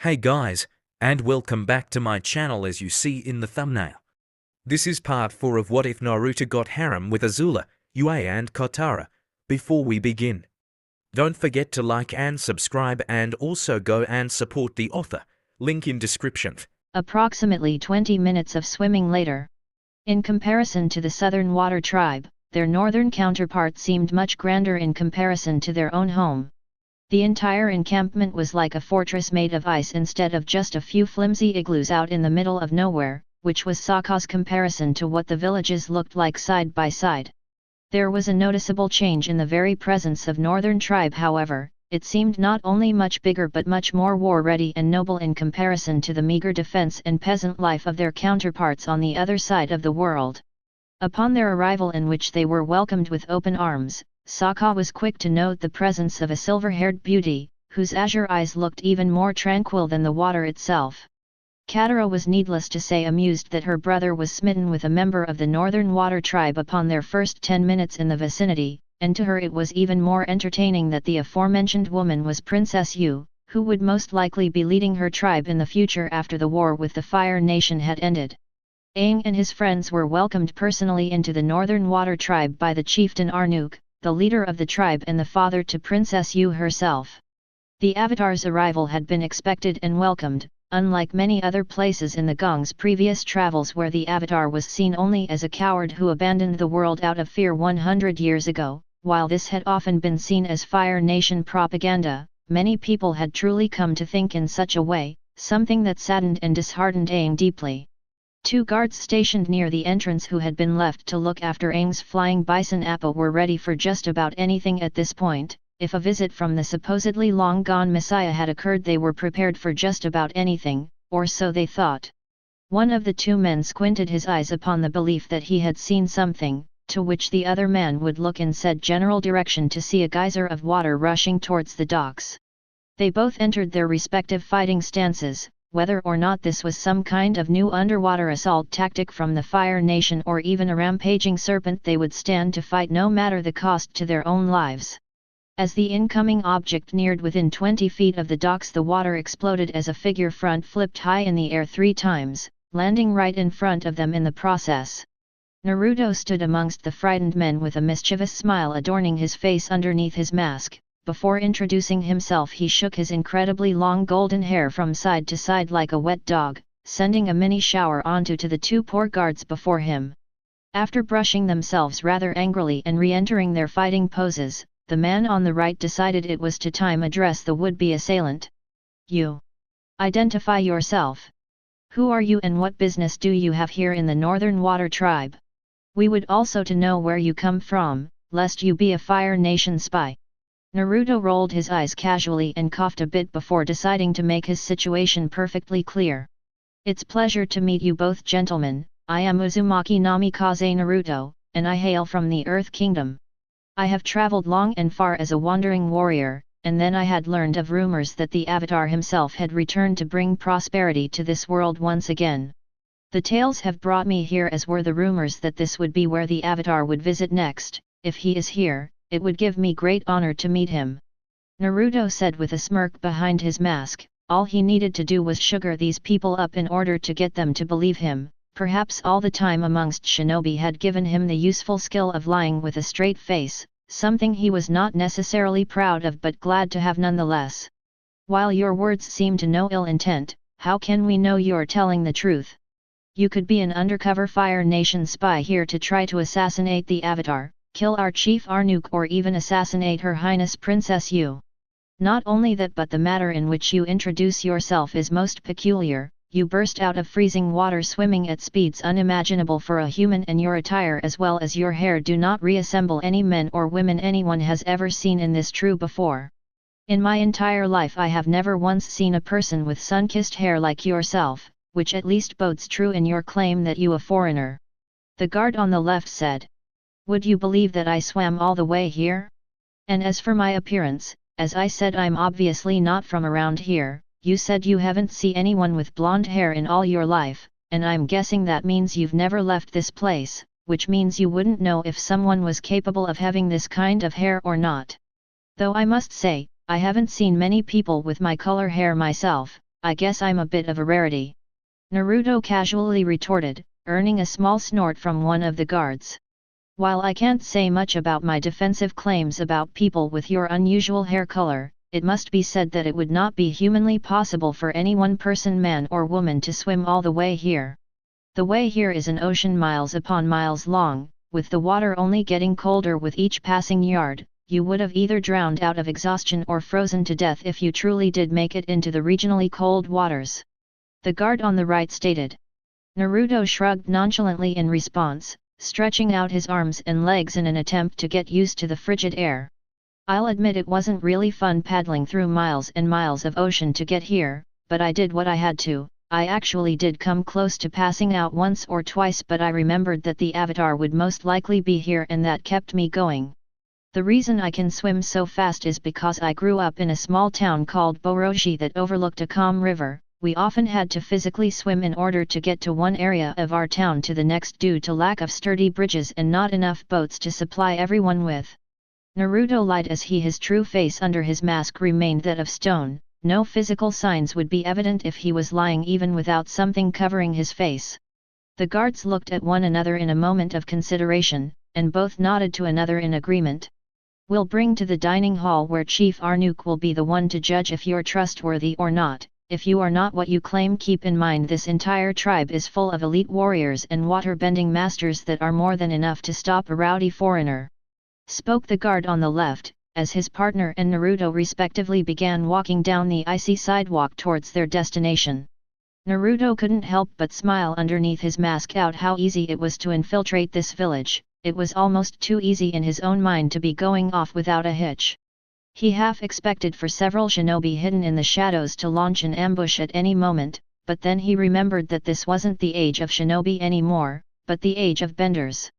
Hey guys, and welcome back to my channel. As you see in the thumbnail, this is part 4 of What If Naruto Got Harem with Azula, Yue and Katara. Before we begin, don't forget to like and subscribe, and also go and support the author, link in description. Approximately 20 minutes of swimming later. In comparison to the Southern Water Tribe, their northern counterpart seemed much grander in comparison to their own home. The entire encampment was like a fortress made of ice instead of just a few flimsy igloos out in the middle of nowhere, which was Sokka's comparison to what the villages looked like side by side. There was a noticeable change in the very presence of Northern Tribe. However, it seemed not only much bigger but much more war-ready and noble in comparison to the meager defense and peasant life of their counterparts on the other side of the world. Upon their arrival, in which they were welcomed with open arms, Sokka was quick to note the presence of a silver-haired beauty, whose azure eyes looked even more tranquil than the water itself. Katara was, needless to say, amused that her brother was smitten with a member of the Northern Water Tribe upon their first 10 minutes in the vicinity, and to her it was even more entertaining that the aforementioned woman was Princess Yue, who would most likely be leading her tribe in the future after the war with the Fire Nation had ended. Aang and his friends were welcomed personally into the Northern Water Tribe by the chieftain Arnuk, the leader of the tribe and the father to Princess Yue herself. The Avatar's arrival had been expected and welcomed, unlike many other places in the Gong's previous travels where the Avatar was seen only as a coward who abandoned the world out of fear 100 years ago. While this had often been seen as Fire Nation propaganda, many people had truly come to think in such a way, something that saddened and disheartened Aang deeply. 2 guards stationed near the entrance, who had been left to look after Aang's flying bison Appa, were ready for just about anything at this point. If a visit from the supposedly long-gone Messiah had occurred, they were prepared for just about anything, or so they thought. One of the 2 men squinted his eyes upon the belief that he had seen something, to which the other man would look in said general direction to see a geyser of water rushing towards the docks. They both entered their respective fighting stances. Whether or not this was some kind of new underwater assault tactic from the Fire Nation or even a rampaging serpent, they would stand to fight no matter the cost to their own lives. As the incoming object neared within 20 feet of the docks, the water exploded as a figure front flipped high in the air 3 times, landing right in front of them in the process. Naruto stood amongst the frightened men with a mischievous smile adorning his face underneath his mask. Before introducing himself, he shook his incredibly long golden hair from side to side like a wet dog, sending a mini shower onto the 2 poor guards before him. After brushing themselves rather angrily and re-entering their fighting poses, the man on the right decided it was time to address the would-be assailant. You. Identify yourself. Who are you and what business do you have here in the Northern Water Tribe? We would also to know where you come from, lest you be a Fire Nation spy. Naruto rolled his eyes casually and coughed a bit before deciding to make his situation perfectly clear. It's pleasure to meet you both, gentlemen. I am Uzumaki Namikaze Naruto, and I hail from the Earth Kingdom. I have traveled long and far as a wandering warrior, and then I had learned of rumors that the Avatar himself had returned to bring prosperity to this world once again. The tales have brought me here, as were the rumors that this would be where the Avatar would visit next. If he is here, it would give me great honor to meet him. Naruto said with a smirk behind his mask. All he needed to do was sugar these people up in order to get them to believe him. Perhaps all the time amongst shinobi had given him the useful skill of lying with a straight face, something he was not necessarily proud of but glad to have nonetheless. While your words seem to no ill intent, how can we know you're telling the truth? You could be an undercover Fire Nation spy here to try to assassinate the Avatar, kill our chief Arnuk, or even assassinate Her Highness Princess Yue. Not only that, but the manner in which you introduce yourself is most peculiar. You burst out of freezing water swimming at speeds unimaginable for a human, and your attire as well as your hair do not reassemble any men or women anyone has ever seen in this true before. In my entire life I have never once seen a person with sun-kissed hair like yourself, which at least bodes true in your claim that you a foreigner. The guard on the left said. Would you believe that I swam all the way here? And as for my appearance, as I said, I'm obviously not from around here. You said you haven't seen anyone with blonde hair in all your life, and I'm guessing that means you've never left this place, which means you wouldn't know if someone was capable of having this kind of hair or not. Though I must say, I haven't seen many people with my color hair myself. I guess I'm a bit of a rarity," Naruto casually retorted, earning a small snort from one of the guards. "While I can't say much about my defensive claims about people with your unusual hair color, it must be said that it would not be humanly possible for any one person, man or woman, to swim all the way here. The way here is an ocean miles upon miles long, with the water only getting colder with each passing yard. You would have either drowned out of exhaustion or frozen to death if you truly did make it into the regionally cold waters," the guard on the right stated. Naruto shrugged nonchalantly in response, stretching out his arms and legs in an attempt to get used to the frigid air. "I'll admit it wasn't really fun paddling through miles and miles of ocean to get here, but I did what I had to. I actually did come close to passing out once or twice, but I remembered that the avatar would most likely be here and that kept me going. The reason I can swim so fast is because I grew up in a small town called Boroshi that overlooked a calm river. We often had to physically swim in order to get to one area of our town to the next due to lack of sturdy bridges and not enough boats to supply everyone with." Naruto lied as his true face under his mask remained that of stone. No physical signs would be evident if he was lying even without something covering his face. The guards looked at one another in a moment of consideration, and both nodded to another in agreement. "We'll bring to the dining hall where Chief Arnuk will be the one to judge if you're trustworthy or not. If you are not what you claim, keep in mind this entire tribe is full of elite warriors and water-bending masters that are more than enough to stop a rowdy foreigner," spoke the guard on the left, as his partner and Naruto respectively began walking down the icy sidewalk towards their destination. Naruto couldn't help but smile underneath his mask out how easy it was to infiltrate this village. It was almost too easy in his own mind to be going off without a hitch. He half expected for several shinobi hidden in the shadows to launch an ambush at any moment, but then he remembered that this wasn't the age of shinobi anymore, but the age of benders.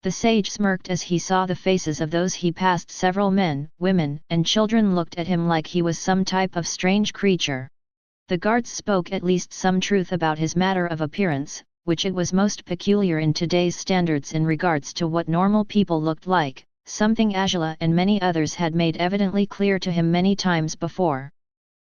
The sage smirked as he saw the faces of those he passed. Several men, women, and children looked at him like he was some type of strange creature. The guards spoke at least some truth about his matter of appearance, which it was most peculiar in today's standards in regards to what normal people looked like, something Azula and many others had made evidently clear to him many times before.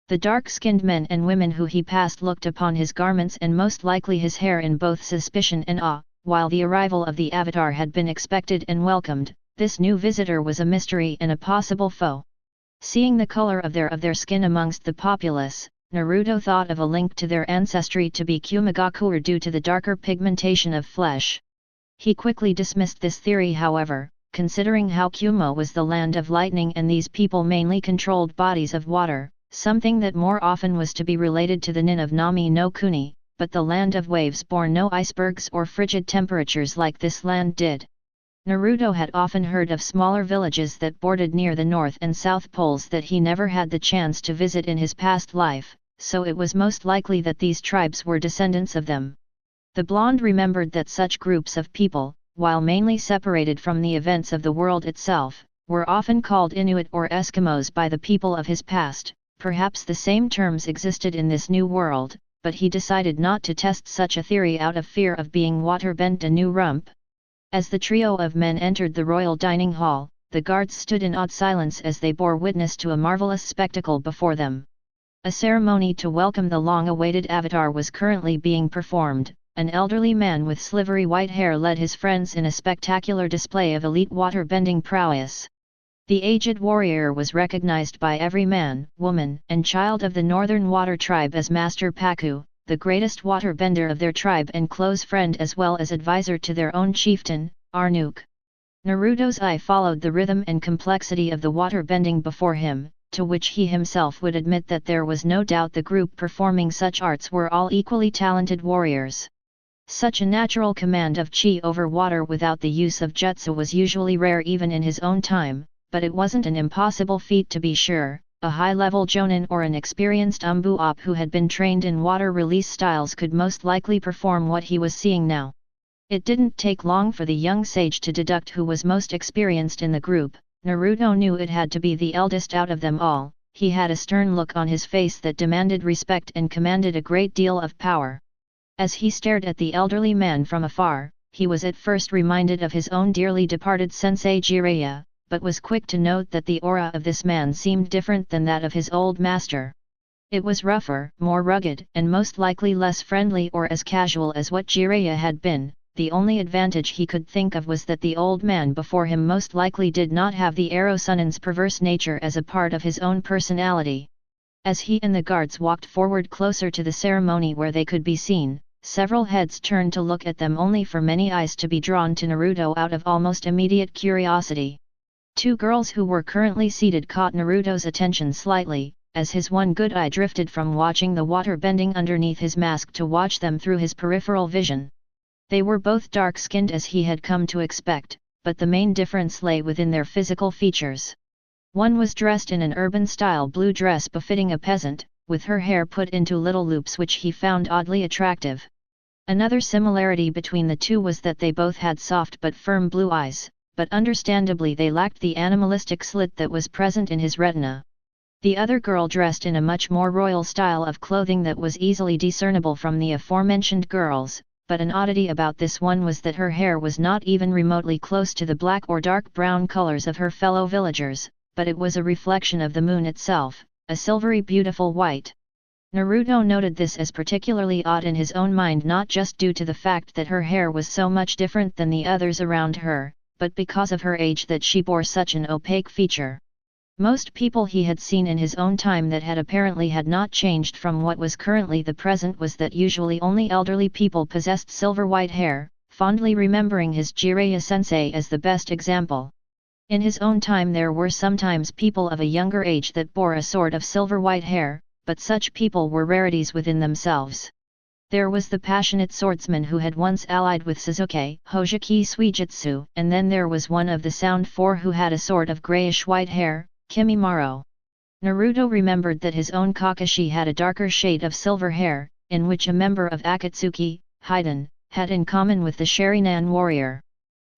The dark-skinned men and women who he passed looked upon his garments and most likely his hair in both suspicion and awe. While the arrival of the Avatar had been expected and welcomed, this new visitor was a mystery and a possible foe. Seeing the color of their skin amongst the populace, Naruto thought of a link to their ancestry to be Kumagakuer due to the darker pigmentation of flesh. He quickly dismissed this theory, however, considering how Kumo was the land of lightning and these people mainly controlled bodies of water, something that more often was to be related to the Nin of Nami no Kuni. But the land of waves bore no icebergs or frigid temperatures like this land did. Naruto had often heard of smaller villages that bordered near the North and South Poles that he never had the chance to visit in his past life, so it was most likely that these tribes were descendants of them. The blonde remembered that such groups of people, while mainly separated from the events of the world itself, were often called Inuit or Eskimos by the people of his past. Perhaps the same terms existed in this new world, but he decided not to test such a theory out of fear of being water-bent a new rump. As the trio of men entered the royal dining hall, the guards stood in awed silence as they bore witness to a marvelous spectacle before them. A ceremony to welcome the long-awaited Avatar was currently being performed. An elderly man with slivery white hair led his friends in a spectacular display of elite water-bending prowess. The aged warrior was recognized by every man, woman, and child of the Northern Water Tribe as Master Paku, the greatest waterbender of their tribe and close friend as well as advisor to their own chieftain, Arnuk. Naruto's eye followed the rhythm and complexity of the waterbending before him, to which he himself would admit that there was no doubt the group performing such arts were all equally talented warriors. Such a natural command of chi over water without the use of jutsu was usually rare even in his own time. But it wasn't an impossible feat to be sure. A high-level jonin or an experienced umbu-op who had been trained in water release styles could most likely perform what he was seeing now. It didn't take long for the young sage to deduct who was most experienced in the group. Naruto knew it had to be the eldest out of them all. He had a stern look on his face that demanded respect and commanded a great deal of power. As he stared at the elderly man from afar, he was at first reminded of his own dearly departed sensei Jiraiya, but was quick to note that the aura of this man seemed different than that of his old master. It was rougher, more rugged, and most likely less friendly or as casual as what Jiraiya had been. The only advantage he could think of was that the old man before him most likely did not have the arrow Sunin's perverse nature as a part of his own personality. As he and the guards walked forward closer to the ceremony where they could be seen, several heads turned to look at them only for many eyes to be drawn to Naruto out of almost immediate curiosity. Two girls who were currently seated caught Naruto's attention slightly, as his one good eye drifted from watching the water bending underneath his mask to watch them through his peripheral vision. They were both dark-skinned as he had come to expect, but the main difference lay within their physical features. One was dressed in an urban-style blue dress befitting a peasant, with her hair put into little loops which he found oddly attractive. Another similarity between the two was that they both had soft but firm blue eyes, but understandably they lacked the animalistic slit that was present in his retina. The other girl dressed in a much more royal style of clothing that was easily discernible from the aforementioned girls, but an oddity about this one was that her hair was not even remotely close to the black or dark brown colors of her fellow villagers, but it was a reflection of the moon itself, a silvery beautiful white. Naruto noted this as particularly odd in his own mind, not just due to the fact that her hair was so much different than the others around her, but because of her age that she bore such an opaque feature. Most people he had seen in his own time that had apparently had not changed from what was currently the present was that usually only elderly people possessed silver white hair, fondly remembering his Jiraiya-sensei as the best example. In his own time there were sometimes people of a younger age that bore a sort of silver white hair, but such people were rarities within themselves. There was the passionate swordsman who had once allied with Sasuke, Hojiki Suijutsu, and then there was one of the Sound Four who had a sort of grayish-white hair, Kimimaro. Naruto remembered that his own Kakashi had a darker shade of silver hair, in which a member of Akatsuki, Haiden, had in common with the Sharingan warrior.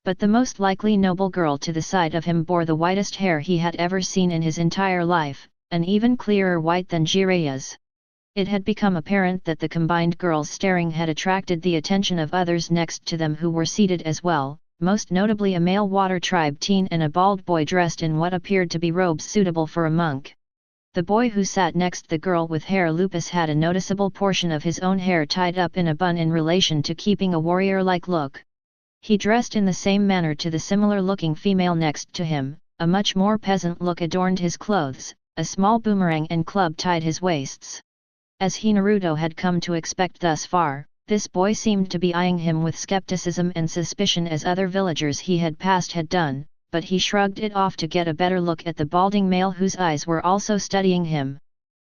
But the most likely noble girl to the side of him bore the whitest hair he had ever seen in his entire life, an even clearer white than Jiraiya's. It had become apparent that the combined girls staring had attracted the attention of others next to them who were seated as well, most notably a male water tribe teen and a bald boy dressed in what appeared to be robes suitable for a monk. The boy who sat next the girl with hair lupus had a noticeable portion of his own hair tied up in a bun in relation to keeping a warrior-like look. He dressed in the same manner to the similar-looking female next to him, a much more peasant look adorned his clothes, a small boomerang and club tied his waists. As he Naruto had come to expect thus far, this boy seemed to be eyeing him with skepticism and suspicion as other villagers he had passed had done, but he shrugged it off to get a better look at the balding male whose eyes were also studying him.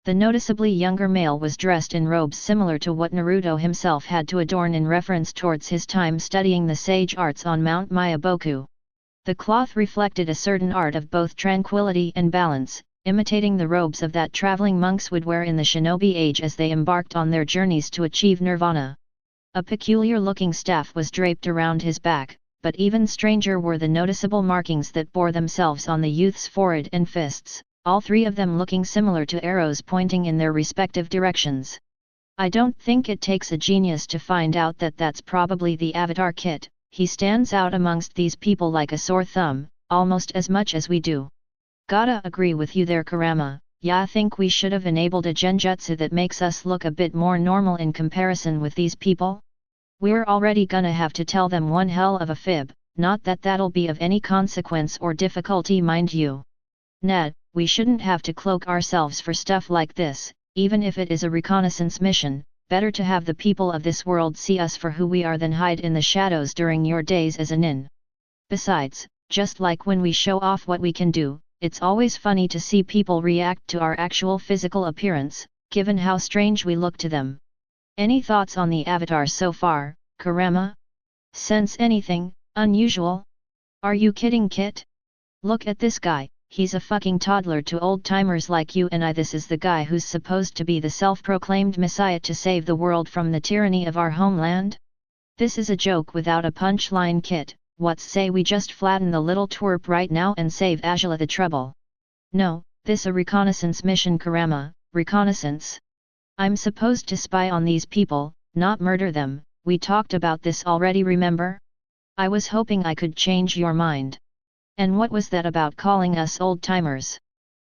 The noticeably younger male was dressed in robes similar to what Naruto himself had to adorn in reference towards his time studying the sage arts on Mount Myaboku. The cloth reflected a certain art of both tranquility and balance, imitating the robes of that traveling monks would wear in the shinobi age as they embarked on their journeys to achieve nirvana. A peculiar-looking staff was draped around his back, but even stranger were the noticeable markings that bore themselves on the youth's forehead and fists, all three of them looking similar to arrows pointing in their respective directions. I don't think it takes a genius to find out that that's probably the Avatar kit. He stands out amongst these people like a sore thumb, almost as much as we do. Gotta agree with you there, Kurama. Yeah, I think we should have enabled a genjutsu that makes us look a bit more normal in comparison with these people. We're already gonna have to tell them one hell of a fib, not that that'll be of any consequence or difficulty, mind you. Ned, we shouldn't have to cloak ourselves for stuff like this, even if it is a reconnaissance mission. Better to have the people of this world see us for who we are than hide in the shadows during your days as a nin. Besides, just like when we show off what we can do, it's always funny to see people react to our actual physical appearance, given how strange we look to them. Any thoughts on the Avatar so far, Kurama? Sense anything unusual? Are you kidding, Kit? Look at this guy. He's a fucking toddler to old-timers like you and I. This is the guy who's supposed to be the self-proclaimed messiah to save the world from the tyranny of our homeland? This is a joke without a punchline, Kit. What say we just flatten the little twerp right now and save Azula the trouble? No, this a reconnaissance mission, Kurama. Reconnaissance? I'm supposed to spy on these people, not murder them. We talked about this already, remember? I was hoping I could change your mind. And what was that about calling us old-timers?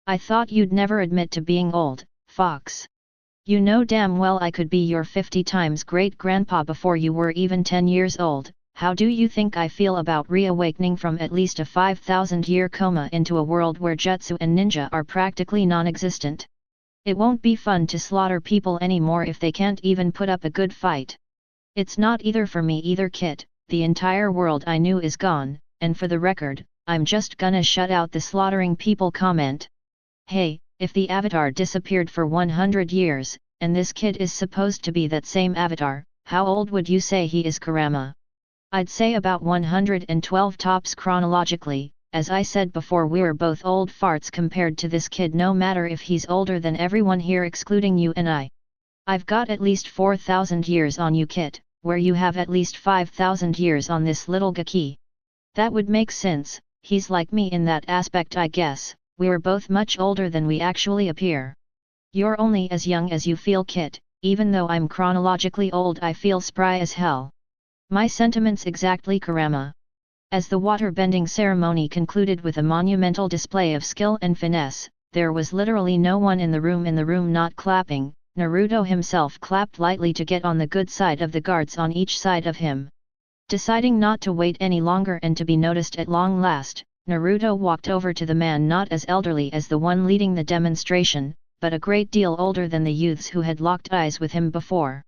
I thought you'd never admit to being old, Fox. You know damn well I could be your 50 times great-grandpa before you were even 10 years old. How do you think I feel about reawakening from at least a 5,000-year coma into a world where jutsu and ninja are practically non-existent? It won't be fun to slaughter people anymore if they can't even put up a good fight. It's not either for me either, Kit. The entire world I knew is gone, and for the record, I'm just gonna shut out the slaughtering people comment. Hey, if the avatar disappeared for 100 years, and this kid is supposed to be that same avatar, how old would you say he is, Kurama? I'd say about 112 tops chronologically. As I said before, we're both old farts compared to this kid, no matter if he's older than everyone here excluding you and I. I've got at least 4,000 years on you, Kit, where you have at least 5,000 years on this little Gaki. That would make sense. He's like me in that aspect, I guess. We're both much older than we actually appear. You're only as young as you feel, Kit. Even though I'm chronologically old, I feel spry as hell. My sentiments exactly, Kurama. As the water-bending ceremony concluded with a monumental display of skill and finesse, there was literally no one in the room not clapping. Naruto himself clapped lightly to get on the good side of the guards on each side of him. Deciding not to wait any longer and to be noticed at long last, Naruto walked over to the man not as elderly as the one leading the demonstration, but a great deal older than the youths who had locked eyes with him before.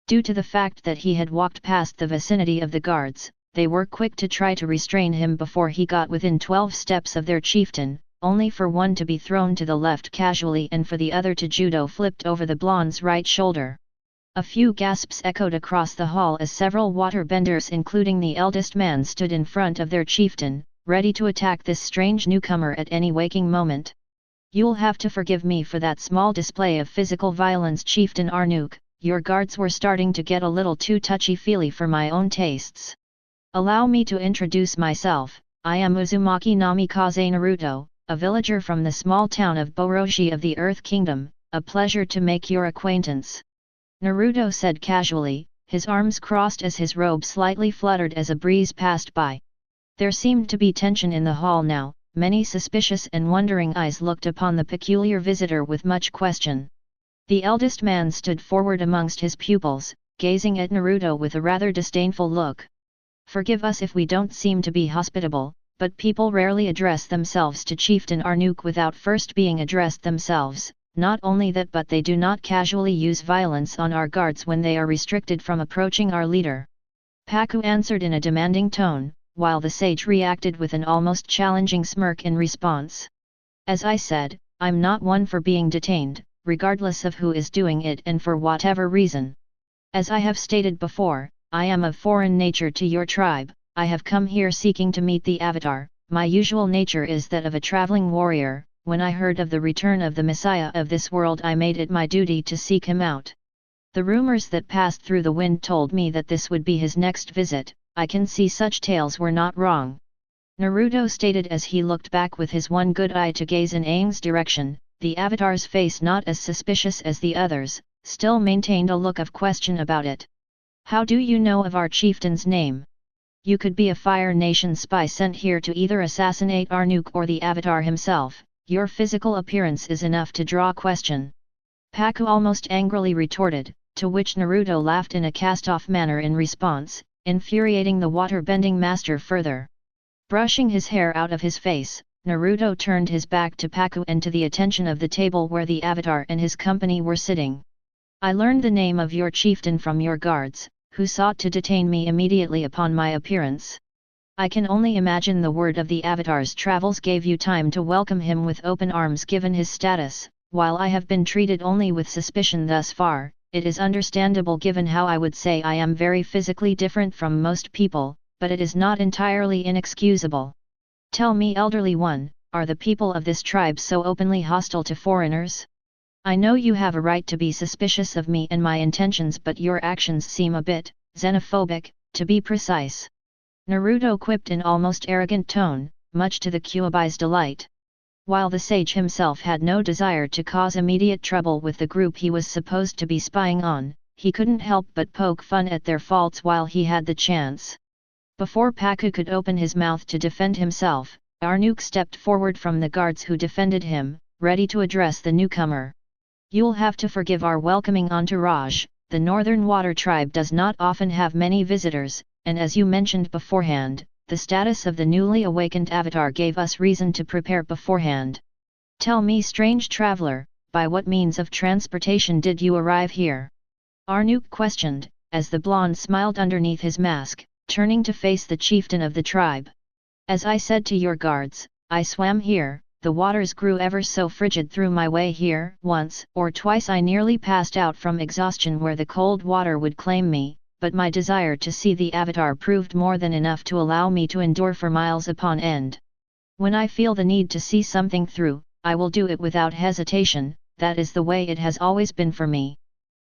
Due to the fact that he had walked past the vicinity of the guards, they were quick to try to restrain him before he got within 12 steps of their chieftain, only for one to be thrown to the left casually and for the other to judo flipped over the blonde's right shoulder. A few gasps echoed across the hall as several waterbenders, including the eldest man, stood in front of their chieftain, ready to attack this strange newcomer at any waking moment. You'll have to forgive me for that small display of physical violence, Chieftain Arnuk. Your guards were starting to get a little too touchy-feely for my own tastes. Allow me to introduce myself. I am Uzumaki Namikaze Naruto, a villager from the small town of Boroshi of the Earth Kingdom. A pleasure to make your acquaintance. Naruto said casually, his arms crossed as his robe slightly fluttered as a breeze passed by. There seemed to be tension in the hall now. Many suspicious and wondering eyes looked upon the peculiar visitor with much question. The eldest man stood forward amongst his pupils, gazing at Naruto with a rather disdainful look. Forgive us if we don't seem to be hospitable, but people rarely address themselves to Chieftain Arnuk without first being addressed themselves. Not only that, but they do not casually use violence on our guards when they are restricted from approaching our leader. Paku answered in a demanding tone, while the sage reacted with an almost challenging smirk in response. As I said, I'm not one for being detained, regardless of who is doing it and for whatever reason. As I have stated before, I am of foreign nature to your tribe. I have come here seeking to meet the Avatar. My usual nature is that of a traveling warrior. When I heard of the return of the Messiah of this world, I made it my duty to seek him out. The rumors that passed through the wind told me that this would be his next visit. I can see such tales were not wrong. Naruto stated as he looked back with his one good eye to gaze in Aang's direction. The Avatar's face, not as suspicious as the others, still maintained a look of question about it. How do you know of our chieftain's name? You could be a Fire Nation spy sent here to either assassinate Arnuk or the Avatar himself. Your physical appearance is enough to draw question. Paku almost angrily retorted, to which Naruto laughed in a cast-off manner in response, infuriating the water-bending master further. Brushing his hair out of his face, Naruto turned his back to Paku and to the attention of the table where the Avatar and his company were sitting. I learned the name of your chieftain from your guards, who sought to detain me immediately upon my appearance. I can only imagine the word of the Avatar's travels gave you time to welcome him with open arms given his status. While I have been treated only with suspicion thus far, it is understandable given how I would say I am very physically different from most people, but it is not entirely inexcusable. Tell me, elderly one, are the people of this tribe so openly hostile to foreigners? I know you have a right to be suspicious of me and my intentions, but your actions seem a bit xenophobic, to be precise. Naruto quipped in almost arrogant tone, much to the Kyuubi's delight. While the sage himself had no desire to cause immediate trouble with the group he was supposed to be spying on, he couldn't help but poke fun at their faults while he had the chance. Before Paku could open his mouth to defend himself, Arnuk stepped forward from the guards who defended him, ready to address the newcomer. You'll have to forgive our welcoming entourage. The Northern Water Tribe does not often have many visitors, and as you mentioned beforehand, the status of the newly awakened avatar gave us reason to prepare beforehand. Tell me, strange traveler, by what means of transportation did you arrive here? Arnook questioned, as the blonde smiled underneath his mask, turning to face the chieftain of the tribe. As I said to your guards, I swam here. The waters grew ever so frigid through my way here. Once or twice I nearly passed out from exhaustion where the cold water would claim me, but my desire to see the avatar proved more than enough to allow me to endure for miles upon end. When I feel the need to see something through, I will do it without hesitation. That is the way it has always been for me.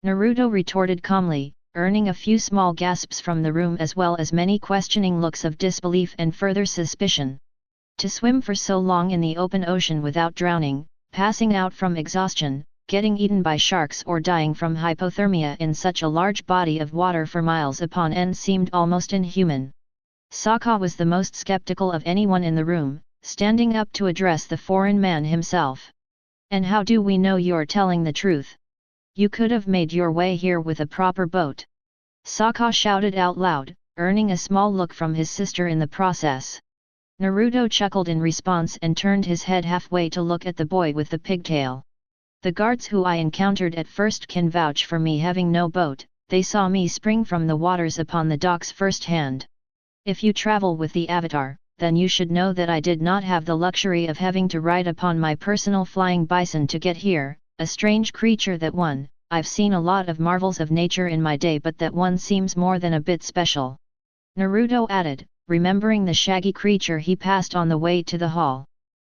Naruto retorted calmly, earning a few small gasps from the room as well as many questioning looks of disbelief and further suspicion. To swim for so long in the open ocean without drowning, passing out from exhaustion, getting eaten by sharks or dying from hypothermia in such a large body of water for miles upon end seemed almost inhuman. Sokka was the most skeptical of anyone in the room, standing up to address the foreign man himself. And how do we know you're telling the truth? You could have made your way here with a proper boat. Sokka shouted out loud, earning a small look from his sister in the process. Naruto chuckled in response and turned his head halfway to look at the boy with the pigtail. The guards who I encountered at first can vouch for me having no boat. They saw me spring from the waters upon the docks firsthand. If you travel with the avatar, then you should know that I did not have the luxury of having to ride upon my personal flying bison to get here, a strange creature that one. I've seen a lot of marvels of nature in my day, but that one seems more than a bit special. Naruto added, remembering the shaggy creature he passed on the way to the hall.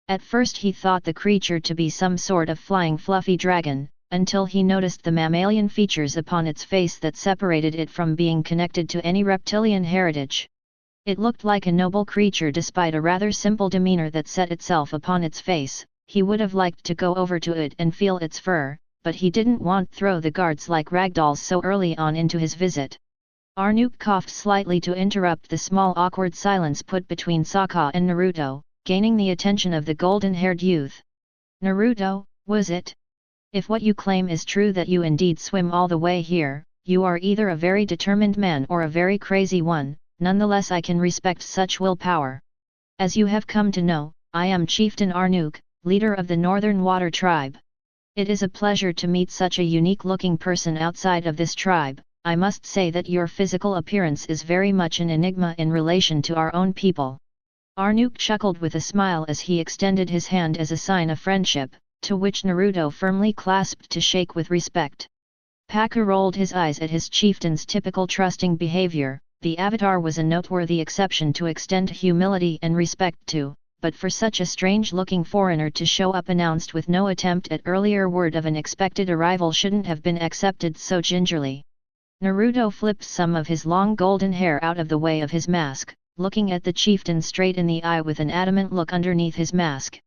At first he thought the creature to be some sort of flying fluffy dragon, until he noticed the mammalian features upon its face that separated it from being connected to any reptilian heritage. It looked like a noble creature despite a rather simple demeanor that set itself upon its face. He would have liked to go over to it and feel its fur, but he didn't want to throw the guards like ragdolls so early on into his visit. Arnook coughed slightly to interrupt the small awkward silence put between Sokka and Naruto, gaining the attention of the golden-haired youth. Naruto, was it? If what you claim is true, that you indeed swim all the way here, you are either a very determined man or a very crazy one. Nonetheless, I can respect such willpower. As you have come to know, I am Chieftain Arnook, leader of the Northern Water Tribe. It is a pleasure to meet such a unique-looking person outside of this tribe. I must say that your physical appearance is very much an enigma in relation to our own people. Arnook chuckled with a smile as he extended his hand as a sign of friendship, to which Naruto firmly clasped to shake with respect. Paku rolled his eyes at his chieftain's typical trusting behavior. The avatar was a noteworthy exception to extend humility and respect to, but for such a strange-looking foreigner to show up announced with no attempt at earlier word of an expected arrival shouldn't have been accepted so gingerly. Naruto flipped some of his long golden hair out of the way of his mask, looking at the chieftain straight in the eye with an adamant look underneath his mask.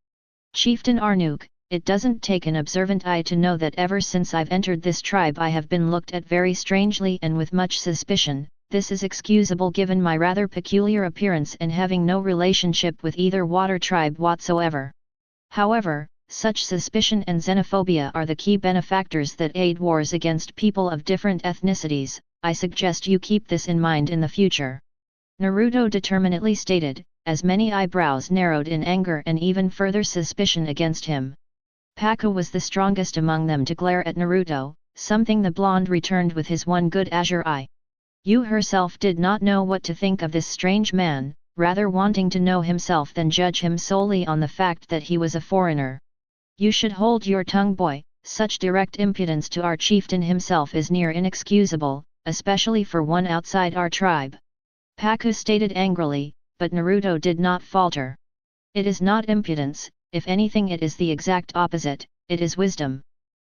Chieftain Arnook, it doesn't take an observant eye to know that ever since I've entered this tribe I have been looked at very strangely and with much suspicion. This is excusable given my rather peculiar appearance and having no relationship with either water tribe whatsoever. However, such suspicion and xenophobia are the key benefactors that aid wars against people of different ethnicities. I suggest you keep this in mind in the future. Naruto determinedly stated, as many eyebrows narrowed in anger and even further suspicion against him. Paku was the strongest among them to glare at Naruto, something the blonde returned with his one good azure eye. You herself did not know what to think of this strange man, rather wanting to know himself than judge him solely on the fact that he was a foreigner. You should hold your tongue, boy. Such direct impudence to our chieftain himself is near inexcusable, especially for one outside our tribe. Paku stated angrily, but Naruto did not falter. It is not impudence, if anything it is the exact opposite, it is wisdom.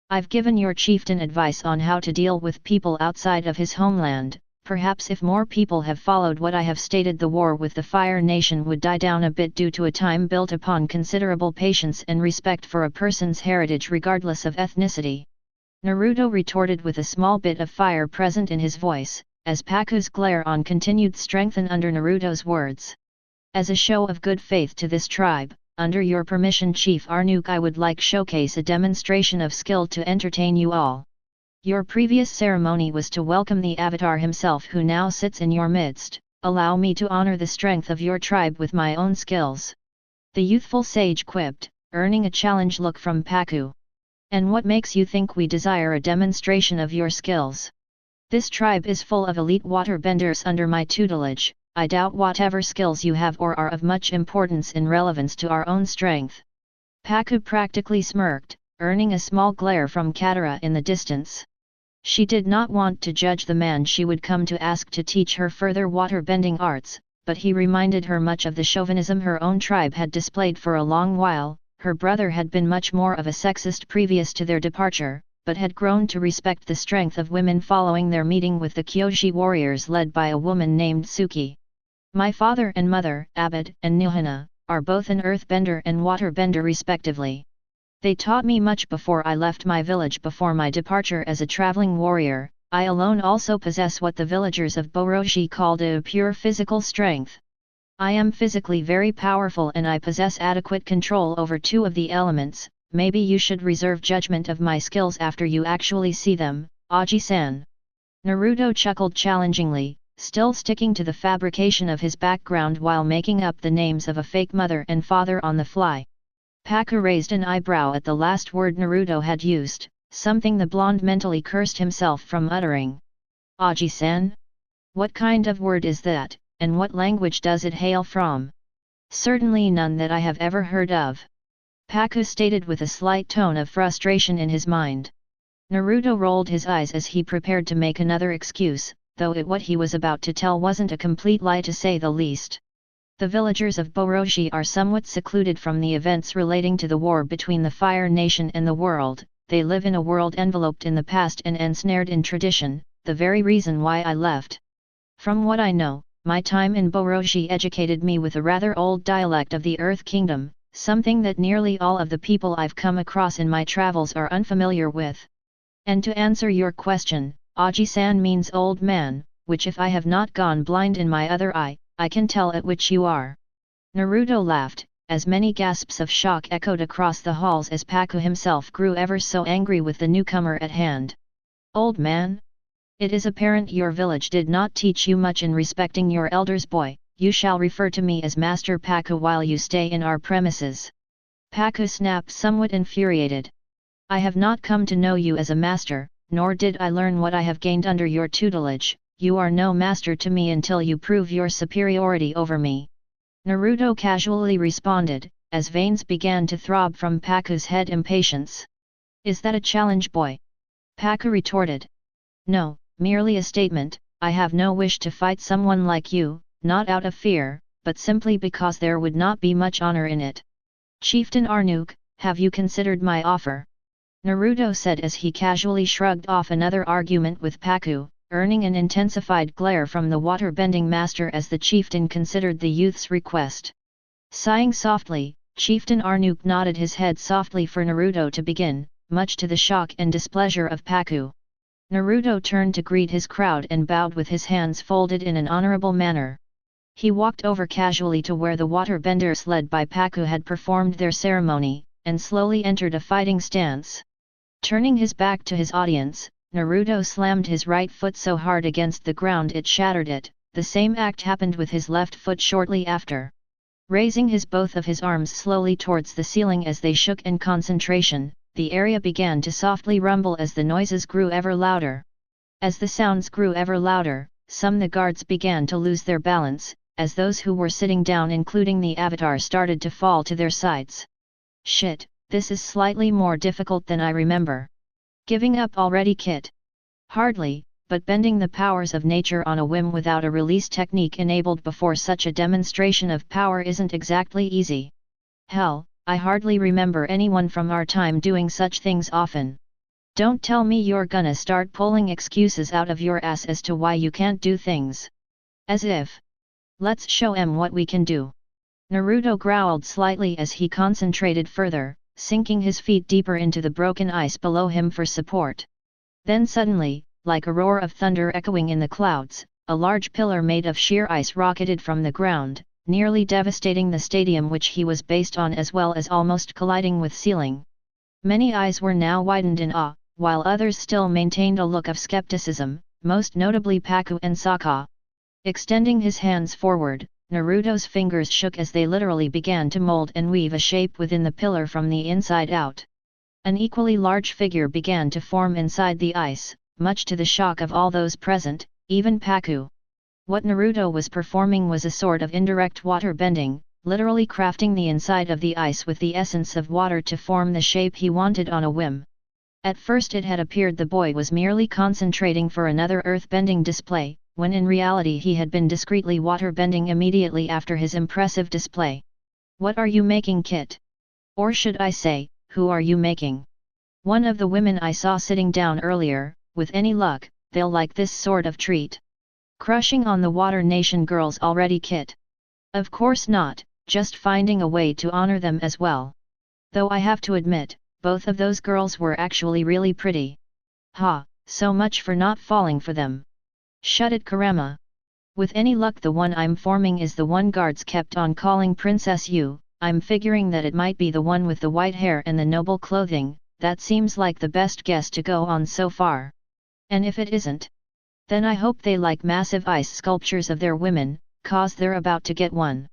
I've given your chieftain advice on how to deal with people outside of his homeland. Perhaps if more people have followed what I have stated, the war with the Fire Nation would die down a bit due to a time built upon considerable patience and respect for a person's heritage regardless of ethnicity. Naruto retorted with a small bit of fire present in his voice, as Paku's glare on continued strengthen under Naruto's words. As a show of good faith to this tribe, under your permission Chief Arnuk, I would like showcase a demonstration of skill to entertain you all. Your previous ceremony was to welcome the avatar himself who now sits in your midst. Allow me to honor the strength of your tribe with my own skills. The youthful sage quipped, earning a challenge look from Paku. And what makes you think we desire a demonstration of your skills? This tribe is full of elite waterbenders under my tutelage. I doubt whatever skills you have or are of much importance in relevance to our own strength. Paku practically smirked, earning a small glare from Katara in the distance. She did not want to judge the man she would come to ask to teach her further waterbending arts, but he reminded her much of the chauvinism her own tribe had displayed for a long while. Her brother had been much more of a sexist previous to their departure, but had grown to respect the strength of women following their meeting with the Kyoshi warriors led by a woman named Suki. My father and mother, Abed and Nilhana, are both an earthbender and waterbender respectively. They taught me much before I left my village. Before my departure as a traveling warrior, I alone also possess what the villagers of Boroshi called a pure physical strength. I am physically very powerful and I possess adequate control over 2 of the elements. Maybe you should reserve judgment of my skills after you actually see them, Aji-san. Naruto chuckled challengingly, still sticking to the fabrication of his background while making up the names of a fake mother and father on the fly. Paku raised an eyebrow at the last word Naruto had used, something the blonde mentally cursed himself from uttering. Aji-san? What kind of word is that, and what language does it hail from? Certainly none that I have ever heard of. Paku stated with a slight tone of frustration in his mind. Naruto rolled his eyes as he prepared to make another excuse, though what he was about to tell wasn't a complete lie to say the least. The villagers of Boroshi are somewhat secluded from the events relating to the war between the Fire Nation and the world. They live in a world enveloped in the past and ensnared in tradition, the very reason why I left. From what I know, my time in Boroshi educated me with a rather old dialect of the Earth Kingdom, something that nearly all of the people I've come across in my travels are unfamiliar with. And to answer your question, Aji-san means old man, which if I have not gone blind in my other eye, I can tell at which you are. Naruto laughed, as many gasps of shock echoed across the halls as Paku himself grew ever so angry with the newcomer at hand. Old man? It is apparent your village did not teach you much in respecting your elders, boy. You shall refer to me as Master Paku while you stay in our premises. Paku snapped, somewhat infuriated. I have not come to know you as a master, nor did I learn what I have gained under your tutelage. You are no master to me until you prove your superiority over me. Naruto casually responded, as veins began to throb from Paku's head impatience. Is that a challenge, boy? Paku retorted. No, merely a statement. I have no wish to fight someone like you, not out of fear, but simply because there would not be much honor in it. Chieftain Arnuk, have you considered my offer? Naruto said as he casually shrugged off another argument with Paku, earning an intensified glare from the waterbending master as the chieftain considered the youth's request. Sighing softly, Chieftain Arnuk nodded his head softly for Naruto to begin, much to the shock and displeasure of Paku. Naruto turned to greet his crowd and bowed with his hands folded in an honorable manner. He walked over casually to where the waterbenders led by Paku had performed their ceremony, and slowly entered a fighting stance. Turning his back to his audience, Naruto slammed his right foot so hard against the ground it shattered it. The same act happened with his left foot shortly after. Raising both of his arms slowly towards the ceiling as they shook in concentration, the area began to softly rumble as the noises grew ever louder. As the sounds grew ever louder, the guards began to lose their balance, as those who were sitting down including the avatar started to fall to their sides. Shit, this is slightly more difficult than I remember. Giving up already, Kit? Hardly, but bending the powers of nature on a whim without a release technique enabled before such a demonstration of power isn't exactly easy. Hell, I hardly remember anyone from our time doing such things often. Don't tell me you're gonna start pulling excuses out of your ass as to why you can't do things. As if. Let's show 'em what we can do. Naruto growled slightly as he concentrated further, sinking his feet deeper into the broken ice below him for support. Then suddenly, like a roar of thunder echoing in the clouds, a large pillar made of sheer ice rocketed from the ground, nearly devastating the stadium which he was based on as well as almost colliding with ceiling. Many eyes were now widened in awe, while others still maintained a look of skepticism, most notably Paku and Sokka. Extending his hands forward, Naruto's fingers shook as they literally began to mold and weave a shape within the pillar from the inside out. An equally large figure began to form inside the ice, much to the shock of all those present, even Paku. What Naruto was performing was a sort of indirect water bending, literally crafting the inside of the ice with the essence of water to form the shape he wanted on a whim. At first it had appeared the boy was merely concentrating for another earth-bending display, when in reality he had been discreetly water-bending immediately after his impressive display. "What are you making, Kit? Or should I say, who are you making? One of the women I saw sitting down earlier, with any luck, they'll like this sort of treat. Crushing on the Water Nation girls already, Kit? Of course not, just finding a way to honor them as well. Though I have to admit, both of those girls were actually really pretty. Ha, so much for not falling for them. Shut it, Kurama. With any luck the one I'm forming is the one guards kept on calling Princess Yue. I'm figuring that it might be the one with the white hair and the noble clothing. That seems like the best guess to go on so far. And if it isn't, then I hope they like massive ice sculptures of their women, cause they're about to get one."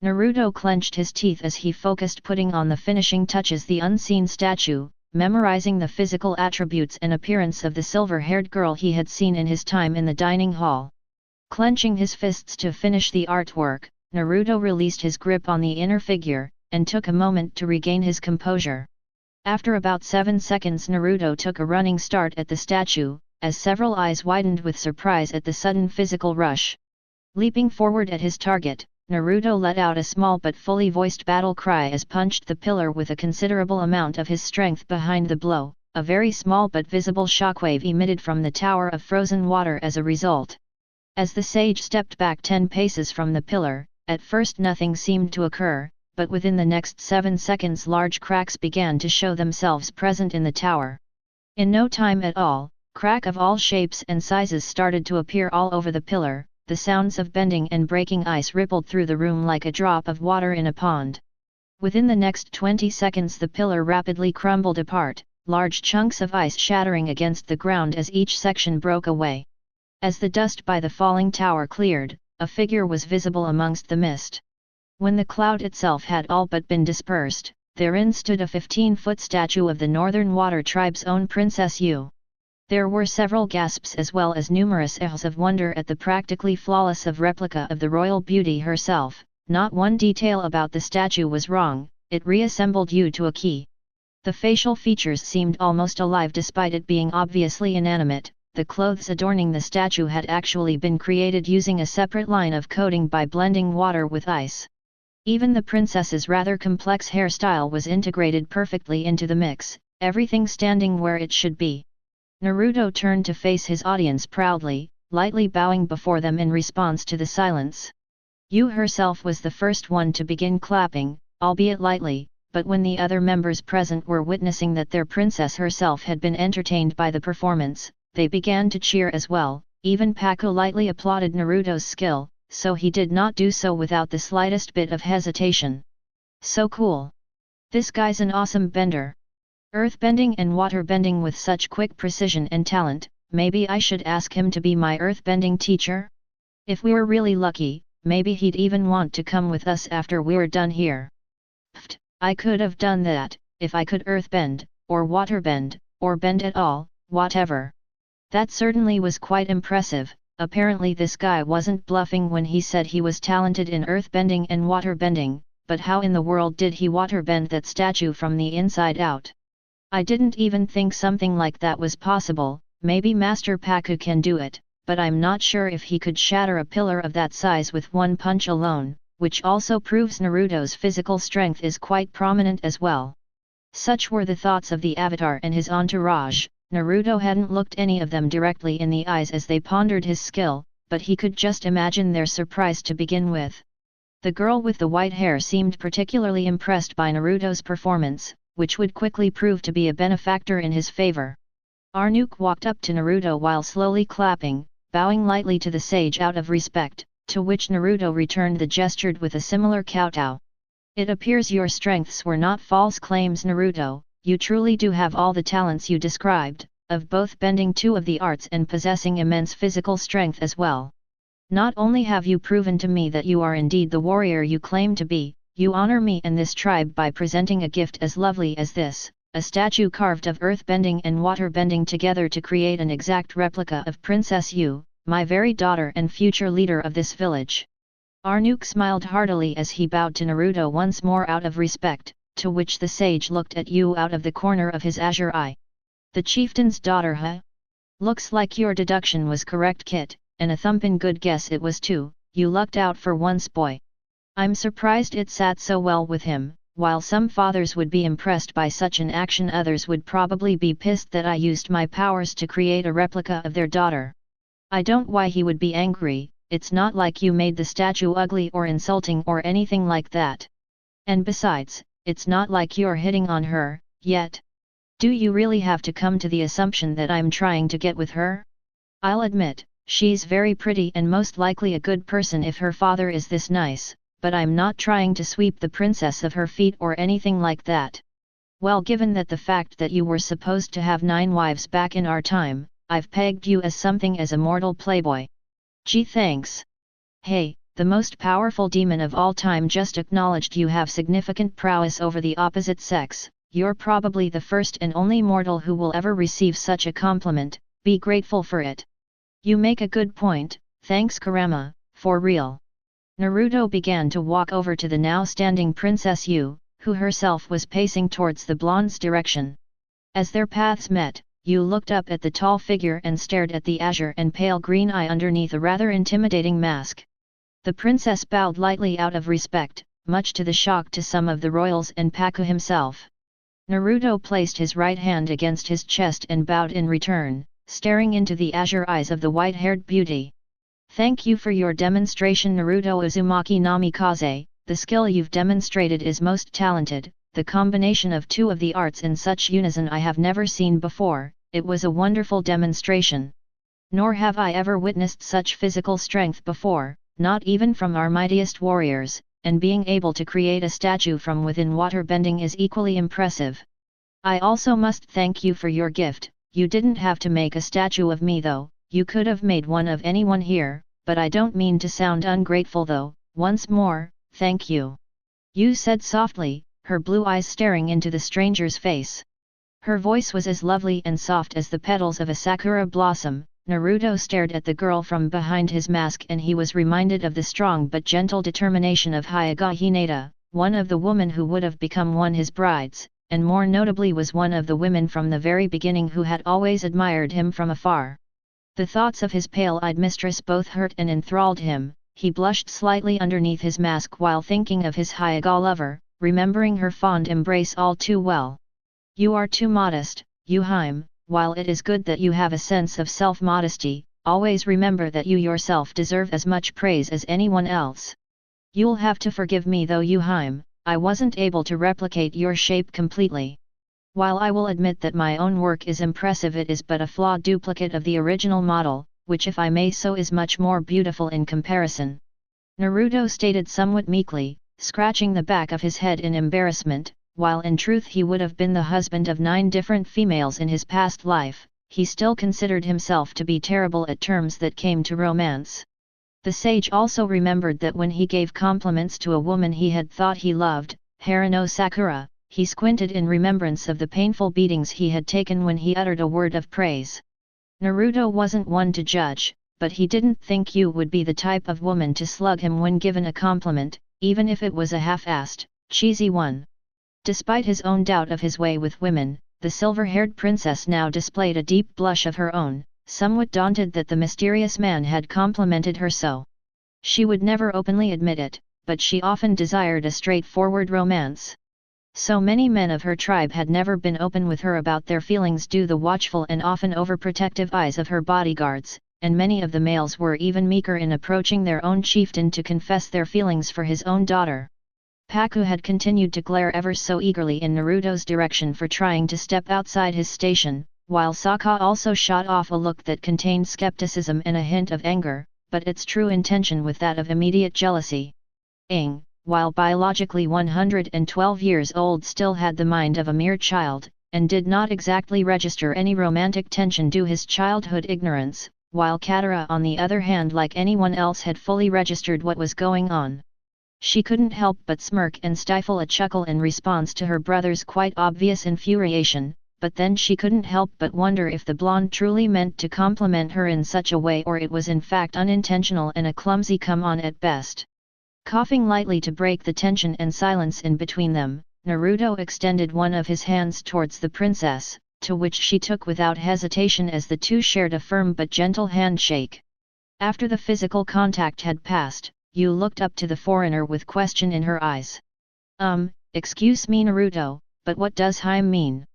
Naruto clenched his teeth as he focused putting on the finishing touches the unseen statue, memorizing the physical attributes and appearance of the silver-haired girl he had seen in his time in the dining hall. Clenching his fists to finish the artwork, Naruto released his grip on the inner figure, and took a moment to regain his composure. After about 7 seconds Naruto took a running start at the statue, as several eyes widened with surprise at the sudden physical rush. Leaping forward at his target, Naruto let out a small but fully voiced battle cry as punched the pillar with a considerable amount of his strength behind the blow. A very small but visible shockwave emitted from the tower of frozen water as a result. As the sage stepped back 10 paces from the pillar, at first nothing seemed to occur, but within the next 7 seconds large cracks began to show themselves present in the tower. In no time at all, crack of all shapes and sizes started to appear all over the pillar. The sounds of bending and breaking ice rippled through the room like a drop of water in a pond. Within the next 20 seconds the pillar rapidly crumbled apart, large chunks of ice shattering against the ground as each section broke away. As the dust by the falling tower cleared, a figure was visible amongst the mist. When the cloud itself had all but been dispersed, therein stood a 15-foot statue of the Northern Water Tribe's own Princess Yue. There were several gasps as well as numerous ehs of wonder at the practically flawless replica of the royal beauty herself. Not one detail about the statue was wrong, it reassembled Yue to a key. The facial features seemed almost alive despite it being obviously inanimate. The clothes adorning the statue had actually been created using a separate line of coating by blending water with ice. Even the princess's rather complex hairstyle was integrated perfectly into the mix, everything standing where it should be. Naruto turned to face his audience proudly, lightly bowing before them in response to the silence. Yue herself was the first one to begin clapping, albeit lightly, but when the other members present were witnessing that their princess herself had been entertained by the performance, they began to cheer as well. Even Paku lightly applauded Naruto's skill, so he did not do so without the slightest bit of hesitation. So cool! This guy's an awesome bender! Earthbending and waterbending with such quick precision and talent, maybe I should ask him to be my earthbending teacher? If we were really lucky, maybe he'd even want to come with us after we're done here. Pfft, I could have done that, if I could earthbend, or waterbend, or bend at all, whatever. That certainly was quite impressive. Apparently this guy wasn't bluffing when he said he was talented in earthbending and waterbending, but how in the world did he waterbend that statue from the inside out? I didn't even think something like that was possible. Maybe Master Paku can do it, but I'm not sure if he could shatter a pillar of that size with one punch alone, which also proves Naruto's physical strength is quite prominent as well. Such were the thoughts of the Avatar and his entourage. Naruto hadn't looked any of them directly in the eyes as they pondered his skill, but he could just imagine their surprise to begin with. The girl with the white hair seemed particularly impressed by Naruto's performance, which would quickly prove to be a benefactor in his favor. Arnuk walked up to Naruto while slowly clapping, bowing lightly to the sage out of respect, to which Naruto returned the gesture with a similar kowtow. It appears your strengths were not false claims, Naruto, you truly do have all the talents you described, of both bending two of the arts and possessing immense physical strength as well. Not only have you proven to me that you are indeed the warrior you claim to be, you honor me and this tribe by presenting a gift as lovely as this, a statue carved of earth bending and water bending together to create an exact replica of Princess Yue, my very daughter and future leader of this village. Arnook smiled heartily as he bowed to Naruto once more out of respect, to which the sage looked at Yue out of the corner of his azure eye. The chieftain's daughter, huh? Looks like your deduction was correct, Kit, and a thumpin' good guess it was too. You lucked out for once, boy. I'm surprised it sat so well with him. While some fathers would be impressed by such an action, others would probably be pissed that I used my powers to create a replica of their daughter. I don't why he would be angry, it's not like you made the statue ugly or insulting or anything like that. And besides, it's not like you're hitting on her, yet. Do you really have to come to the assumption that I'm trying to get with her? I'll admit, she's very pretty and most likely a good person if her father is this nice, but I'm not trying to sweep the princess of her feet or anything like that. Well, given that the fact that you were supposed to have 9 wives back in our time, I've pegged you as something as a mortal playboy. Gee, thanks. Hey, the most powerful demon of all time just acknowledged you have significant prowess over the opposite sex. You're probably the first and only mortal who will ever receive such a compliment, be grateful for it. You make a good point, thanks Kurama, for real. Naruto began to walk over to the now standing Princess Yue, who herself was pacing towards the blonde's direction. As their paths met, Yue looked up at the tall figure and stared at the azure and pale green eye underneath a rather intimidating mask. The princess bowed lightly out of respect, much to the shock to some of the royals and Paku himself. Naruto placed his right hand against his chest and bowed in return, staring into the azure eyes of the white-haired beauty. Thank you for your demonstration, Naruto Uzumaki Namikaze, the skill you've demonstrated is most talented, the combination of two of the arts in such unison I have never seen before, it was a wonderful demonstration. Nor have I ever witnessed such physical strength before, not even from our mightiest warriors, and being able to create a statue from within water bending is equally impressive. I also must thank you for your gift. You didn't have to make a statue of me though, you could have made one of anyone here, but I don't mean to sound ungrateful though, once more, thank you. Yue said softly, her blue eyes staring into the stranger's face. Her voice was as lovely and soft as the petals of a sakura blossom. Naruto stared at the girl from behind his mask and he was reminded of the strong but gentle determination of Hyuga Hinata, one of the women who would have become one his brides, and more notably was one of the women from the very beginning who had always admired him from afar. The thoughts of his pale-eyed mistress both hurt and enthralled him. He blushed slightly underneath his mask while thinking of his Hyuga lover, remembering her fond embrace all too well. You are too modest, Yuheim. While it is good that you have a sense of self-modesty, always remember that you yourself deserve as much praise as anyone else. You'll have to forgive me though, Yuheim, I wasn't able to replicate your shape completely. While I will admit that my own work is impressive, it is but a flawed duplicate of the original model, which if I may so is much more beautiful in comparison. Naruto stated somewhat meekly, scratching the back of his head in embarrassment. While in truth he would have been the husband of 9 different females in his past life, he still considered himself to be terrible at terms that came to romance. The sage also remembered that when he gave compliments to a woman he had thought he loved, Haruno Sakura, he squinted in remembrance of the painful beatings he had taken when he uttered a word of praise. Naruto wasn't one to judge, but he didn't think Yue would be the type of woman to slug him when given a compliment, even if it was a half-assed, cheesy one. Despite his own doubt of his way with women, the silver-haired princess now displayed a deep blush of her own, somewhat daunted that the mysterious man had complimented her so. She would never openly admit it, but she often desired a straightforward romance. So many men of her tribe had never been open with her about their feelings due to the watchful and often overprotective eyes of her bodyguards, and many of the males were even meeker in approaching their own chieftain to confess their feelings for his own daughter. Paku had continued to glare ever so eagerly in Naruto's direction for trying to step outside his station, while Sokka also shot off a look that contained skepticism and a hint of anger, but its true intention with that of immediate jealousy. Aang, while biologically 112 years old, still had the mind of a mere child, and did not exactly register any romantic tension due his childhood ignorance, while Katara on the other hand, like anyone else, had fully registered what was going on. She couldn't help but smirk and stifle a chuckle in response to her brother's quite obvious infuriation, but then she couldn't help but wonder if the blonde truly meant to compliment her in such a way, or it was in fact unintentional and a clumsy come-on at best. Coughing lightly to break the tension and silence in between them, Naruto extended one of his hands towards the princess, to which she took without hesitation as the two shared a firm but gentle handshake. After the physical contact had passed, Yue looked up to the foreigner with question in her eyes. Excuse me Naruto, but what does Harem mean?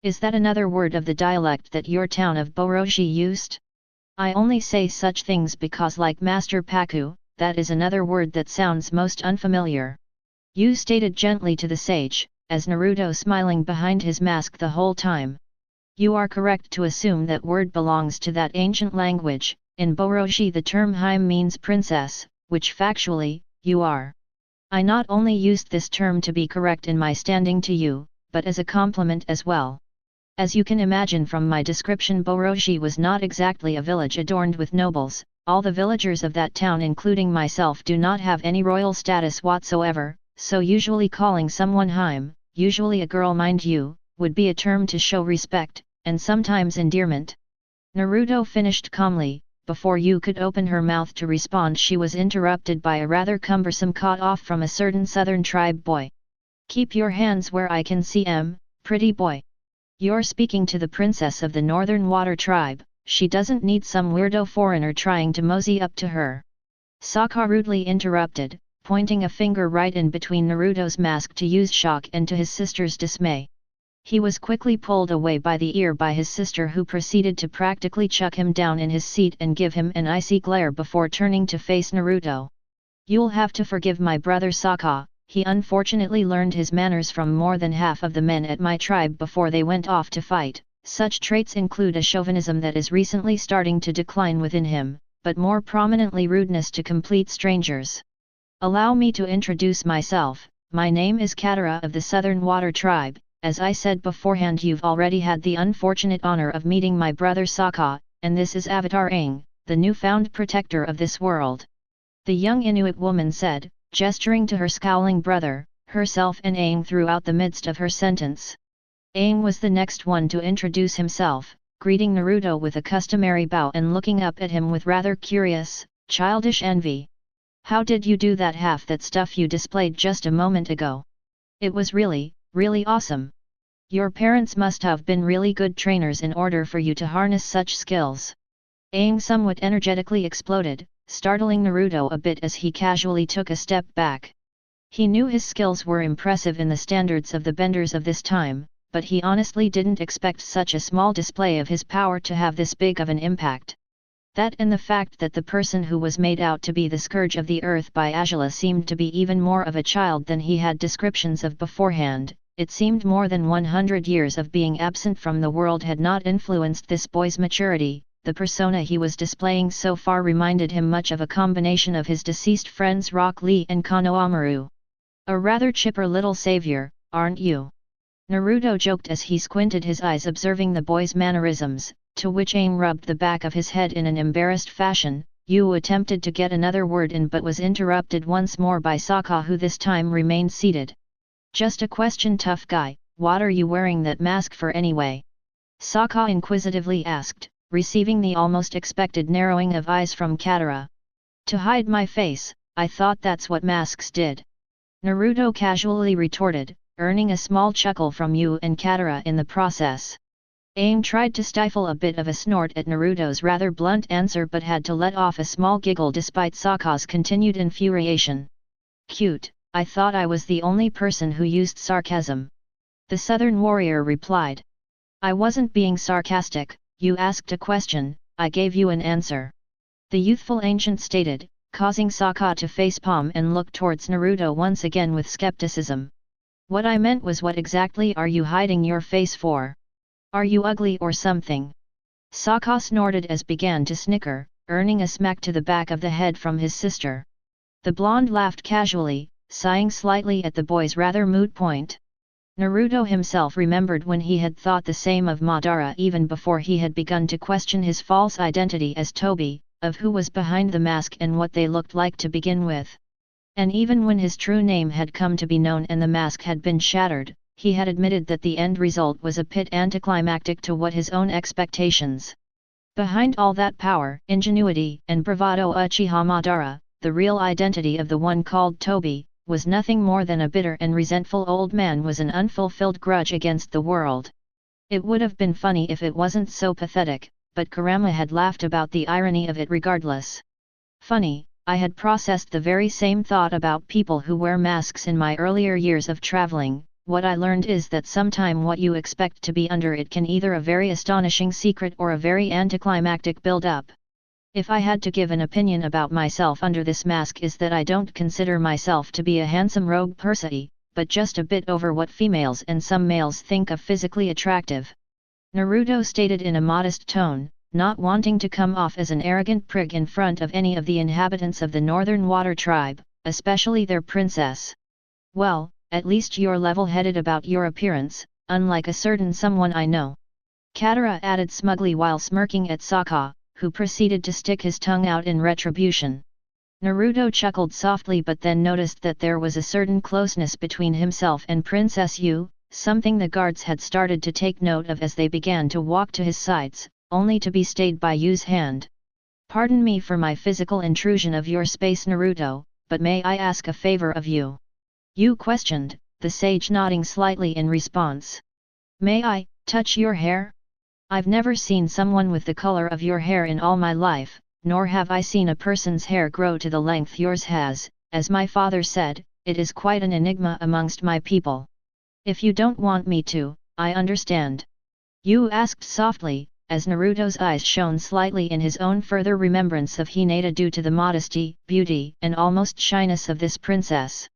Is that another word of the dialect that your town of Boroji used? I only say such things because, like Master Paku, that is another word that sounds most unfamiliar. Yue stated gently to the sage, as Naruto smiling behind his mask the whole time. You are correct to assume that word belongs to that ancient language. In Boroji the term Harem means princess, which factually, you are. I not only used this term to be correct in my standing to you, but as a compliment as well. As you can imagine from my description, Boroji was not exactly a village adorned with nobles. All the villagers of that town, including myself, do not have any royal status whatsoever, so usually calling someone Harem, usually a girl mind you, would be a term to show respect, and sometimes endearment. Naruto finished calmly. Before Yue could open her mouth to respond, she was interrupted by a rather cumbersome cut-off from a certain southern tribe boy. Keep your hands where I can see 'em, pretty boy. You're speaking to the princess of the Northern Water Tribe, she doesn't need some weirdo foreigner trying to mosey up to her. Sokka rudely interrupted, pointing a finger right in between Naruto's mask to Yue's shock and to his sister's dismay. He was quickly pulled away by the ear by his sister, who proceeded to practically chuck him down in his seat and give him an icy glare before turning to face Naruto. You'll have to forgive my brother Sokka, he unfortunately learned his manners from more than half of the men at my tribe before they went off to fight. Such traits include a chauvinism that is recently starting to decline within him, but more prominently rudeness to complete strangers. Allow me to introduce myself, my name is Katara of the Southern Water Tribe. As I said beforehand, you've already had the unfortunate honor of meeting my brother Sokka, and this is Avatar Aang, the newfound protector of this world. The young Inuit woman said, gesturing to her scowling brother, herself and Aang throughout the midst of her sentence. Aang was the next one to introduce himself, greeting Naruto with a customary bow and looking up at him with rather curious, childish envy. How did you do that stuff you displayed just a moment ago? It was really awesome. Your parents must have been really good trainers in order for you to harness such skills. Aang somewhat energetically exploded, startling Naruto a bit as he casually took a step back. He knew his skills were impressive in the standards of the benders of this time, but he honestly didn't expect such a small display of his power to have this big of an impact. That and the fact that the person who was made out to be the scourge of the earth by Azula seemed to be even more of a child than he had descriptions of beforehand. It seemed more than 100 years of being absent from the world had not influenced this boy's maturity. The persona he was displaying so far reminded him much of a combination of his deceased friends Rock Lee and Konohamaru. A rather chipper little savior, aren't you? Naruto joked as he squinted his eyes observing the boy's mannerisms, to which Aang rubbed the back of his head in an embarrassed fashion. Yue attempted to get another word in but was interrupted once more by Sokka, who this time remained seated. Just a question, tough guy, what are you wearing that mask for anyway? Sokka inquisitively asked, receiving the almost expected narrowing of eyes from Katara. To hide my face, I thought that's what masks did. Naruto casually retorted, earning a small chuckle from Yue and Katara in the process. Aang tried to stifle a bit of a snort at Naruto's rather blunt answer but had to let off a small giggle despite Sokka's continued infuriation. Cute, I thought I was the only person who used sarcasm. The southern warrior replied. I wasn't being sarcastic, you asked a question, I gave you an answer. The youthful ancient stated, causing Sokka to facepalm and look towards Naruto once again with skepticism. What I meant was, what exactly are you hiding your face for? Are you ugly or something? Sokka snorted as began to snicker, earning a smack to the back of the head from his sister. The blonde laughed casually, sighing slightly at the boy's rather moot point. Naruto himself remembered when he had thought the same of Madara even before he had begun to question his false identity as Tobi, of who was behind the mask and what they looked like to begin with. And even when his true name had come to be known and the mask had been shattered, he had admitted that the end result was a bit anticlimactic to what his own expectations. Behind all that power, ingenuity, and bravado, Uchiha Madara, the real identity of the one called Tobi, was nothing more than a bitter and resentful old man with an unfulfilled grudge against the world. It would have been funny if it wasn't so pathetic, but Kurama had laughed about the irony of it regardless. Funny, I had processed the very same thought about people who wear masks in my earlier years of traveling. What I learned is that sometime what you expect to be under it can either a very astonishing secret or a very anticlimactic build-up. If I had to give an opinion about myself under this mask is that I don't consider myself to be a handsome rogue Percy, but just a bit over what females and some males think of physically attractive. Naruto stated in a modest tone, not wanting to come off as an arrogant prig in front of any of the inhabitants of the Northern Water Tribe, especially their princess. Well, at least you're level-headed about your appearance, unlike a certain someone I know. Katara added smugly while smirking at Sokka, who proceeded to stick his tongue out in retribution. Naruto chuckled softly but then noticed that there was a certain closeness between himself and Princess Yue, something the guards had started to take note of as they began to walk to his sides, only to be stayed by Yue's hand. "Pardon me for my physical intrusion of your space, Naruto, but may I ask a favor of you?" Yue questioned, the sage nodding slightly in response. "May I touch your hair? I've never seen someone with the color of your hair in all my life, nor have I seen a person's hair grow to the length yours has. As my father said, it is quite an enigma amongst my people. If you don't want me to, I understand." Yue asked softly, as Naruto's eyes shone slightly in his own further remembrance of Hinata due to the modesty, beauty, and almost shyness of this princess.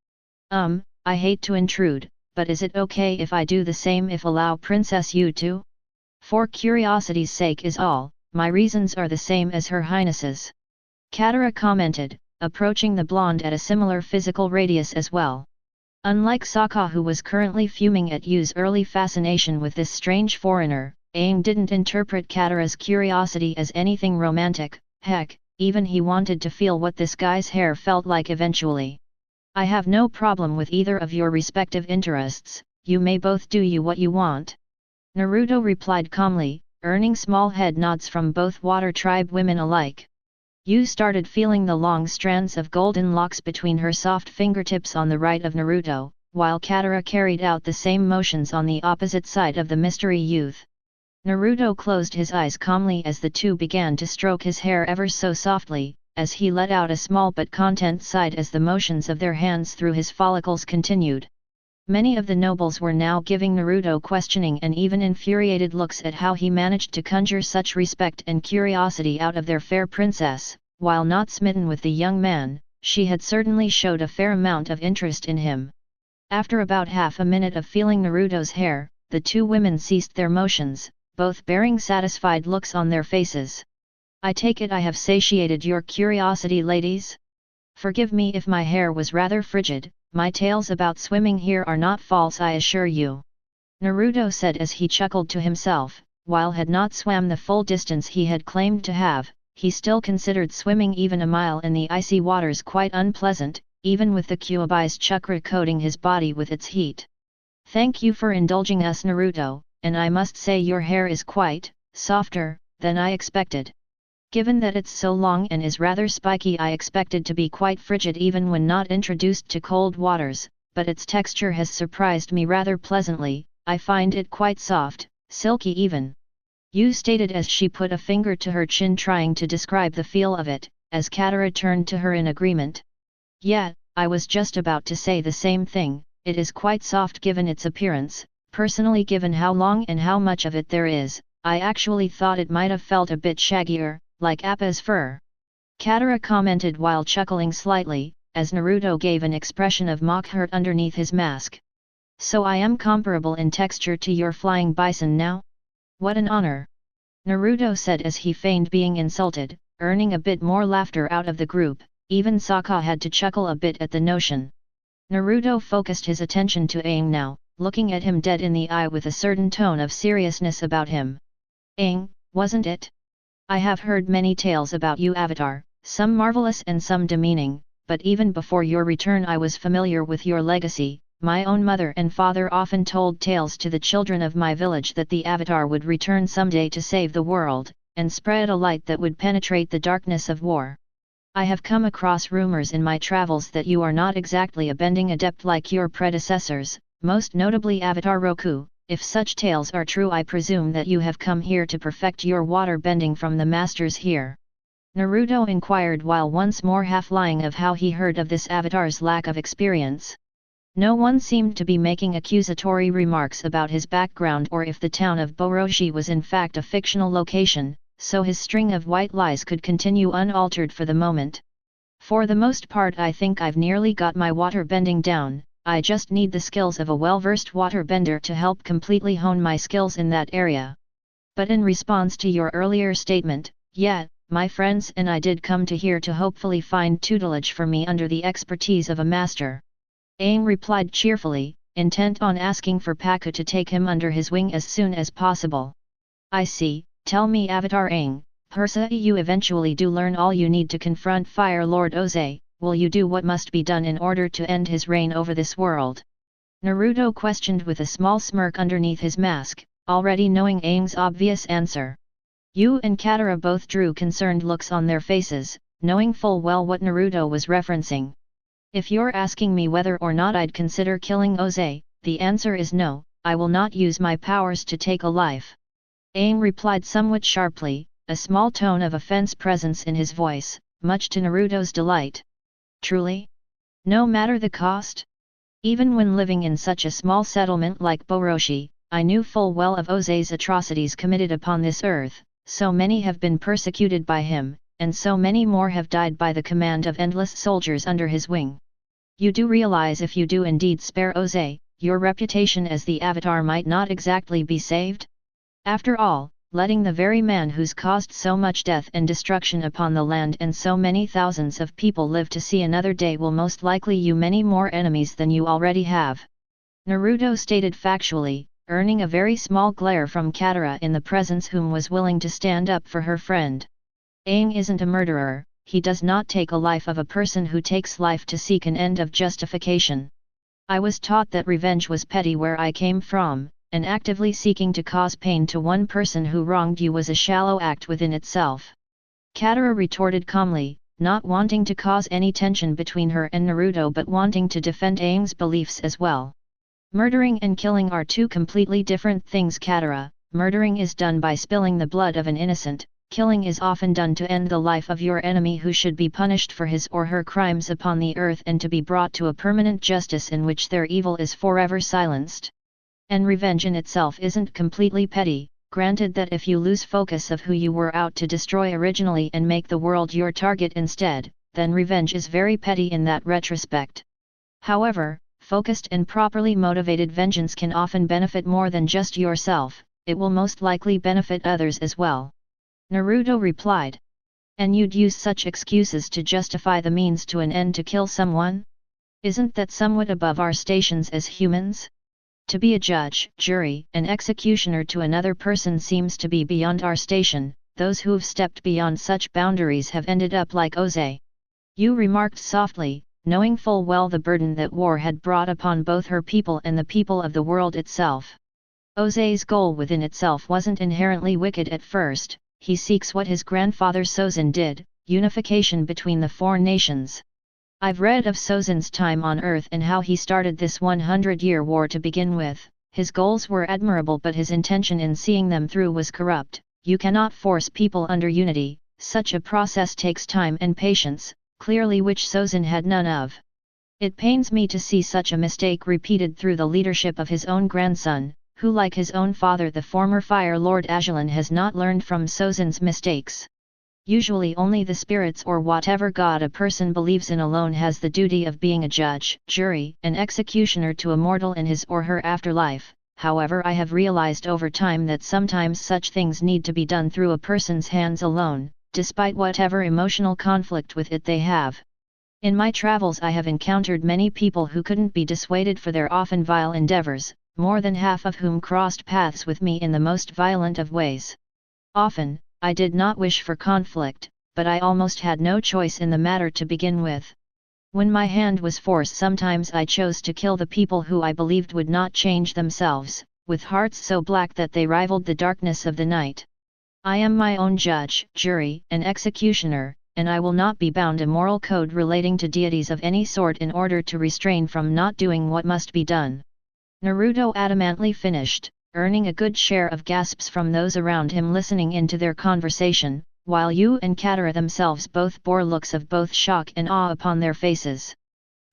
I hate to intrude, but is it okay if I do the same if allow Princess Yue to? For curiosity's sake is all, my reasons are the same as Her Highness's. Katara commented, approaching the blonde at a similar physical radius as well. Unlike Sokka, who was currently fuming at Yue's early fascination with this strange foreigner, Aang didn't interpret Katara's curiosity as anything romantic. Heck, even he wanted to feel what this guy's hair felt like eventually. "I have no problem with either of your respective interests, you may both do what you want," Naruto replied calmly, earning small head nods from both Water Tribe women alike. Yue started feeling the long strands of golden locks between her soft fingertips on the right of Naruto, while Katara carried out the same motions on the opposite side of the mystery youth. Naruto closed his eyes calmly as the two began to stroke his hair ever so softly, as he let out a small but content sigh as the motions of their hands through his follicles continued. Many of the nobles were now giving Naruto questioning and even infuriated looks at how he managed to conjure such respect and curiosity out of their fair princess. While not smitten with the young man, she had certainly showed a fair amount of interest in him. After about half a minute of feeling Naruto's hair, the two women ceased their motions, both bearing satisfied looks on their faces. "I take it I have satiated your curiosity, ladies? Forgive me if my hair was rather frigid. My tales about swimming here are not false, I assure you," Naruto said as he chuckled to himself. While had not swam the full distance he had claimed to have, he still considered swimming even a mile in the icy waters quite unpleasant, even with the Kyuubi's chakra coating his body with its heat. "Thank you for indulging us, Naruto, and I must say your hair is quite softer than I expected. Given that it's so long and is rather spiky, I expected to be quite frigid even when not introduced to cold waters, but its texture has surprised me rather pleasantly. I find it quite soft, silky even," Yue stated as she put a finger to her chin trying to describe the feel of it, as Katara turned to her in agreement. "Yeah, I was just about to say the same thing, it is quite soft given its appearance. Personally, given how long and how much of it there is, I actually thought it might have felt a bit shaggier, like Appa's fur," Katara commented while chuckling slightly, as Naruto gave an expression of mock hurt underneath his mask. "So I am comparable in texture to your flying bison now? What an honor!" Naruto said as he feigned being insulted, earning a bit more laughter out of the group. Even Sokka had to chuckle a bit at the notion. Naruto focused his attention to Aang now, looking at him dead in the eye with a certain tone of seriousness about him. Aang, wasn't it? I have heard many tales about you Avatar, some marvelous and some demeaning, but even before your return I was familiar with your legacy. My own mother and father often told tales to the children of my village that the Avatar would return someday to save the world, and spread a light that would penetrate the darkness of war. I have come across rumors in my travels that you are not exactly a bending adept like your predecessors, most notably Avatar Roku. If such tales are true, I presume that you have come here to perfect your water bending from the masters here. Naruto inquired while once more half-lying of how he heard of this Avatar's lack of experience. No one seemed to be making accusatory remarks about his background or if the town of Boroshi was in fact a fictional location, so his string of white lies could continue unaltered for the moment. For the most part I think I've nearly got my water bending down, I just need the skills of a well-versed water bender to help completely hone my skills in that area. But in response to your earlier statement, yeah, my friends and I did come to here to hopefully find tutelage for me under the expertise of a master. Aang replied cheerfully, intent on asking for Pakku to take him under his wing as soon as possible. I see, tell me Avatar Aang, perhaps you eventually do learn all you need to confront Fire Lord Ozai, will you do what must be done in order to end his reign over this world? Naruto questioned with a small smirk underneath his mask, already knowing Aang's obvious answer. Yue and Katara both drew concerned looks on their faces, knowing full well what Naruto was referencing. If you're asking me whether or not I'd consider killing Ozai, the answer is no, I will not use my powers to take a life. Aang replied somewhat sharply, a small tone of offense presence in his voice, much to Naruto's delight. Truly? No matter the cost? Even when living in such a small settlement like Boroshi, I knew full well of Ozai's atrocities committed upon this earth, so many have been persecuted by him, and so many more have died by the command of endless soldiers under his wing. You do realize if you do indeed spare Ozai, your reputation as the Avatar might not exactly be saved? After all, letting the very man who's caused so much death and destruction upon the land and so many thousands of people live to see another day will most likely you many more enemies than you already have. Naruto stated factually, earning a very small glare from Katara in the presence whom was willing to stand up for her friend. Aang isn't a murderer, he does not take a life of a person who takes life to seek an end of justification. I was taught that revenge was petty where I came from, and actively seeking to cause pain to one person who wronged you was a shallow act within itself. Katara retorted calmly, not wanting to cause any tension between her and Naruto but wanting to defend Aang's beliefs as well. Murdering and killing are two completely different things Katara. Murdering is done by spilling the blood of an innocent, killing is often done to end the life of your enemy who should be punished for his or her crimes upon the earth and to be brought to a permanent justice in which their evil is forever silenced. And revenge in itself isn't completely petty, granted that if you lose focus of who you were out to destroy originally and make the world your target instead, then revenge is very petty in that retrospect. However, focused and properly motivated vengeance can often benefit more than just yourself, it will most likely benefit others as well. Naruto replied. And you'd use such excuses to justify the means to an end to kill someone? Isn't that somewhat above our stations as humans? To be a judge, jury, and executioner to another person seems to be beyond our station, those who've stepped beyond such boundaries have ended up like Ozai. Yu remarked softly, knowing full well the burden that war had brought upon both her people and the people of the world itself. Ozai's goal within itself wasn't inherently wicked at first, he seeks what his grandfather Sozin did, unification between the four nations. I've read of Sozin's time on Earth and how he started this 100-year war to begin with. His goals were admirable but his intention in seeing them through was corrupt. You cannot force people under unity, such a process takes time and patience, clearly which Sozin had none of. It pains me to see such a mistake repeated through the leadership of his own grandson, who like his own father the former Fire Lord Azula has not learned from Sozin's mistakes. Usually only the spirits or whatever god a person believes in alone has the duty of being a judge, jury, and executioner to a mortal in his or her afterlife. However, I have realized over time that sometimes such things need to be done through a person's hands alone, despite whatever emotional conflict with it they have. In my travels I have encountered many people who couldn't be dissuaded for their often vile endeavors, more than half of whom crossed paths with me in the most violent of ways. Often, I did not wish for conflict, but I almost had no choice in the matter to begin with. When my hand was forced, sometimes I chose to kill the people who I believed would not change themselves, with hearts so black that they rivaled the darkness of the night. I am my own judge, jury, and executioner, and I will not be bound a moral code relating to deities of any sort in order to restrain from not doing what must be done. Naruto adamantly finished, earning a good share of gasps from those around him listening into their conversation, while Yue and Katara themselves both bore looks of both shock and awe upon their faces.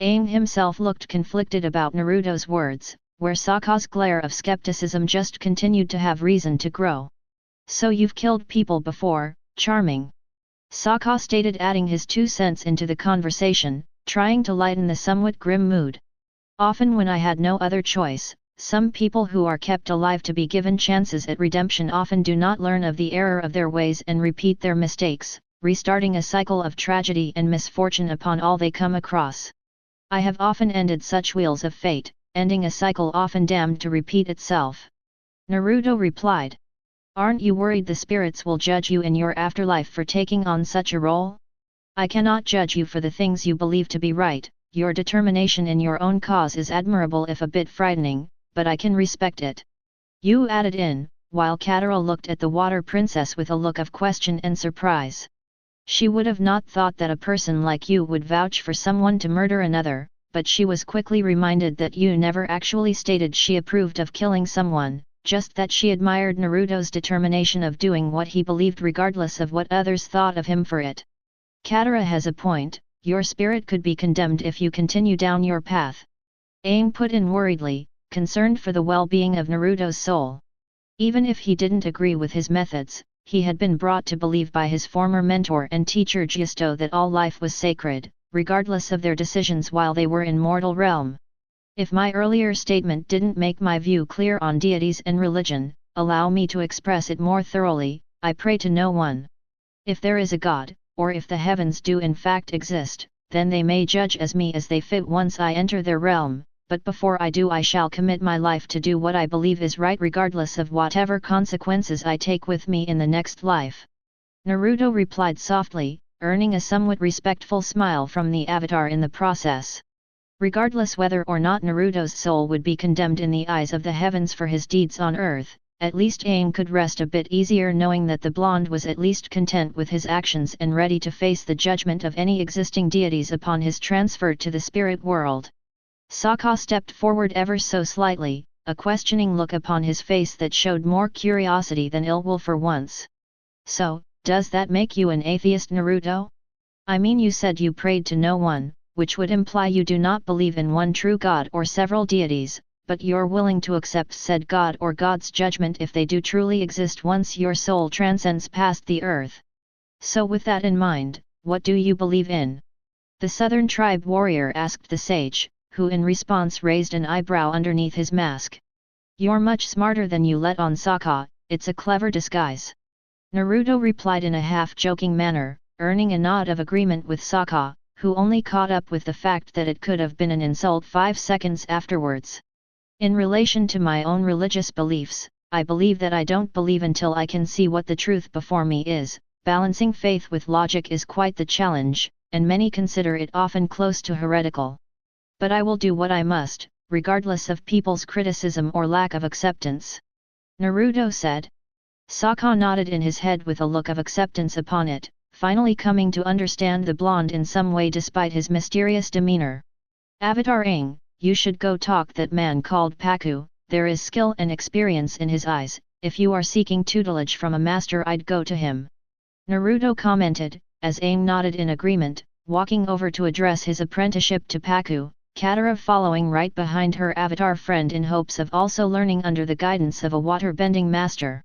Aang himself looked conflicted about Naruto's words, where Sokka's glare of skepticism just continued to have reason to grow. "So you've killed people before, charming," Sokka stated, adding his 2 cents into the conversation, trying to lighten the somewhat grim mood. "Often when I had no other choice, some people who are kept alive to be given chances at redemption often do not learn of the error of their ways and repeat their mistakes, restarting a cycle of tragedy and misfortune upon all they come across. I have often ended such wheels of fate, ending a cycle often damned to repeat itself." Naruto replied. "Aren't you worried the spirits will judge you in your afterlife for taking on such a role? I cannot judge you for the things you believe to be right. Your determination in your own cause is admirable if a bit frightening, but I can respect it," Yue added in, while Katara looked at the water princess with a look of question and surprise. She would have not thought that a person like Yue would vouch for someone to murder another, but she was quickly reminded that Yue never actually stated she approved of killing someone, just that she admired Naruto's determination of doing what he believed regardless of what others thought of him for it. "Katara has a point, your spirit could be condemned if you continue down your path," Aang put in worriedly, concerned for the well-being of Naruto's soul. Even if he didn't agree with his methods, he had been brought to believe by his former mentor and teacher Jisto that all life was sacred, regardless of their decisions while they were in mortal realm. "If my earlier statement didn't make my view clear on deities and religion, allow me to express it more thoroughly. I pray to no one. If there is a God, or if the heavens do in fact exist, then they may judge as me as they fit once I enter their realm, but before I do I shall commit my life to do what I believe is right regardless of whatever consequences I take with me in the next life," Naruto replied softly, earning a somewhat respectful smile from the avatar in the process. Regardless whether or not Naruto's soul would be condemned in the eyes of the heavens for his deeds on earth, at least Aang could rest a bit easier knowing that the blonde was at least content with his actions and ready to face the judgment of any existing deities upon his transfer to the spirit world. Sokka stepped forward ever so slightly, a questioning look upon his face that showed more curiosity than ill will for once. "So, does that make you an atheist, Naruto? I mean, you said you prayed to no one, which would imply you do not believe in one true God or several deities, but you're willing to accept said God or God's judgment if they do truly exist once your soul transcends past the earth. So with that in mind, what do you believe in?" the southern tribe warrior asked the sage, who in response raised an eyebrow underneath his mask. "You're much smarter than you let on, Sokka, it's a clever disguise," Naruto replied in a half-joking manner, earning a nod of agreement with Sokka, who only caught up with the fact that it could have been an insult 5 seconds afterwards. "In relation to my own religious beliefs, I believe that I don't believe until I can see what the truth before me is. Balancing faith with logic is quite the challenge, and many consider it often close to heretical. But I will do what I must, regardless of people's criticism or lack of acceptance," Naruto said. Sokka nodded in his head with a look of acceptance upon it, finally coming to understand the blonde in some way despite his mysterious demeanor. "Avatar Aang, you should go talk that man called Paku, there is skill and experience in his eyes, if you are seeking tutelage from a master I'd go to him," Naruto commented, as Aang nodded in agreement, walking over to address his apprenticeship to Paku, Katara following right behind her avatar friend in hopes of also learning under the guidance of a water-bending master.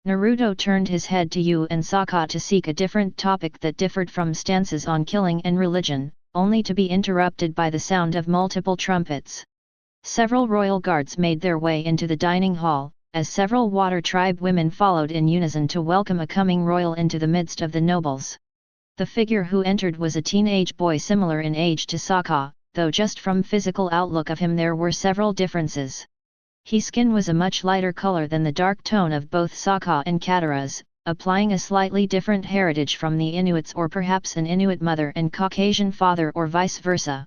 Naruto turned his head to Yue and Sokka to seek a different topic that differed from stances on killing and religion, only to be interrupted by the sound of multiple trumpets. Several royal guards made their way into the dining hall, as several water tribe women followed in unison to welcome a coming royal into the midst of the nobles. The figure who entered was a teenage boy similar in age to Sokka, though just from physical outlook of him there were several differences. His skin was a much lighter color than the dark tone of both Sokka and Katara's, applying a slightly different heritage from the Inuits, or perhaps an Inuit mother and Caucasian father, or vice versa.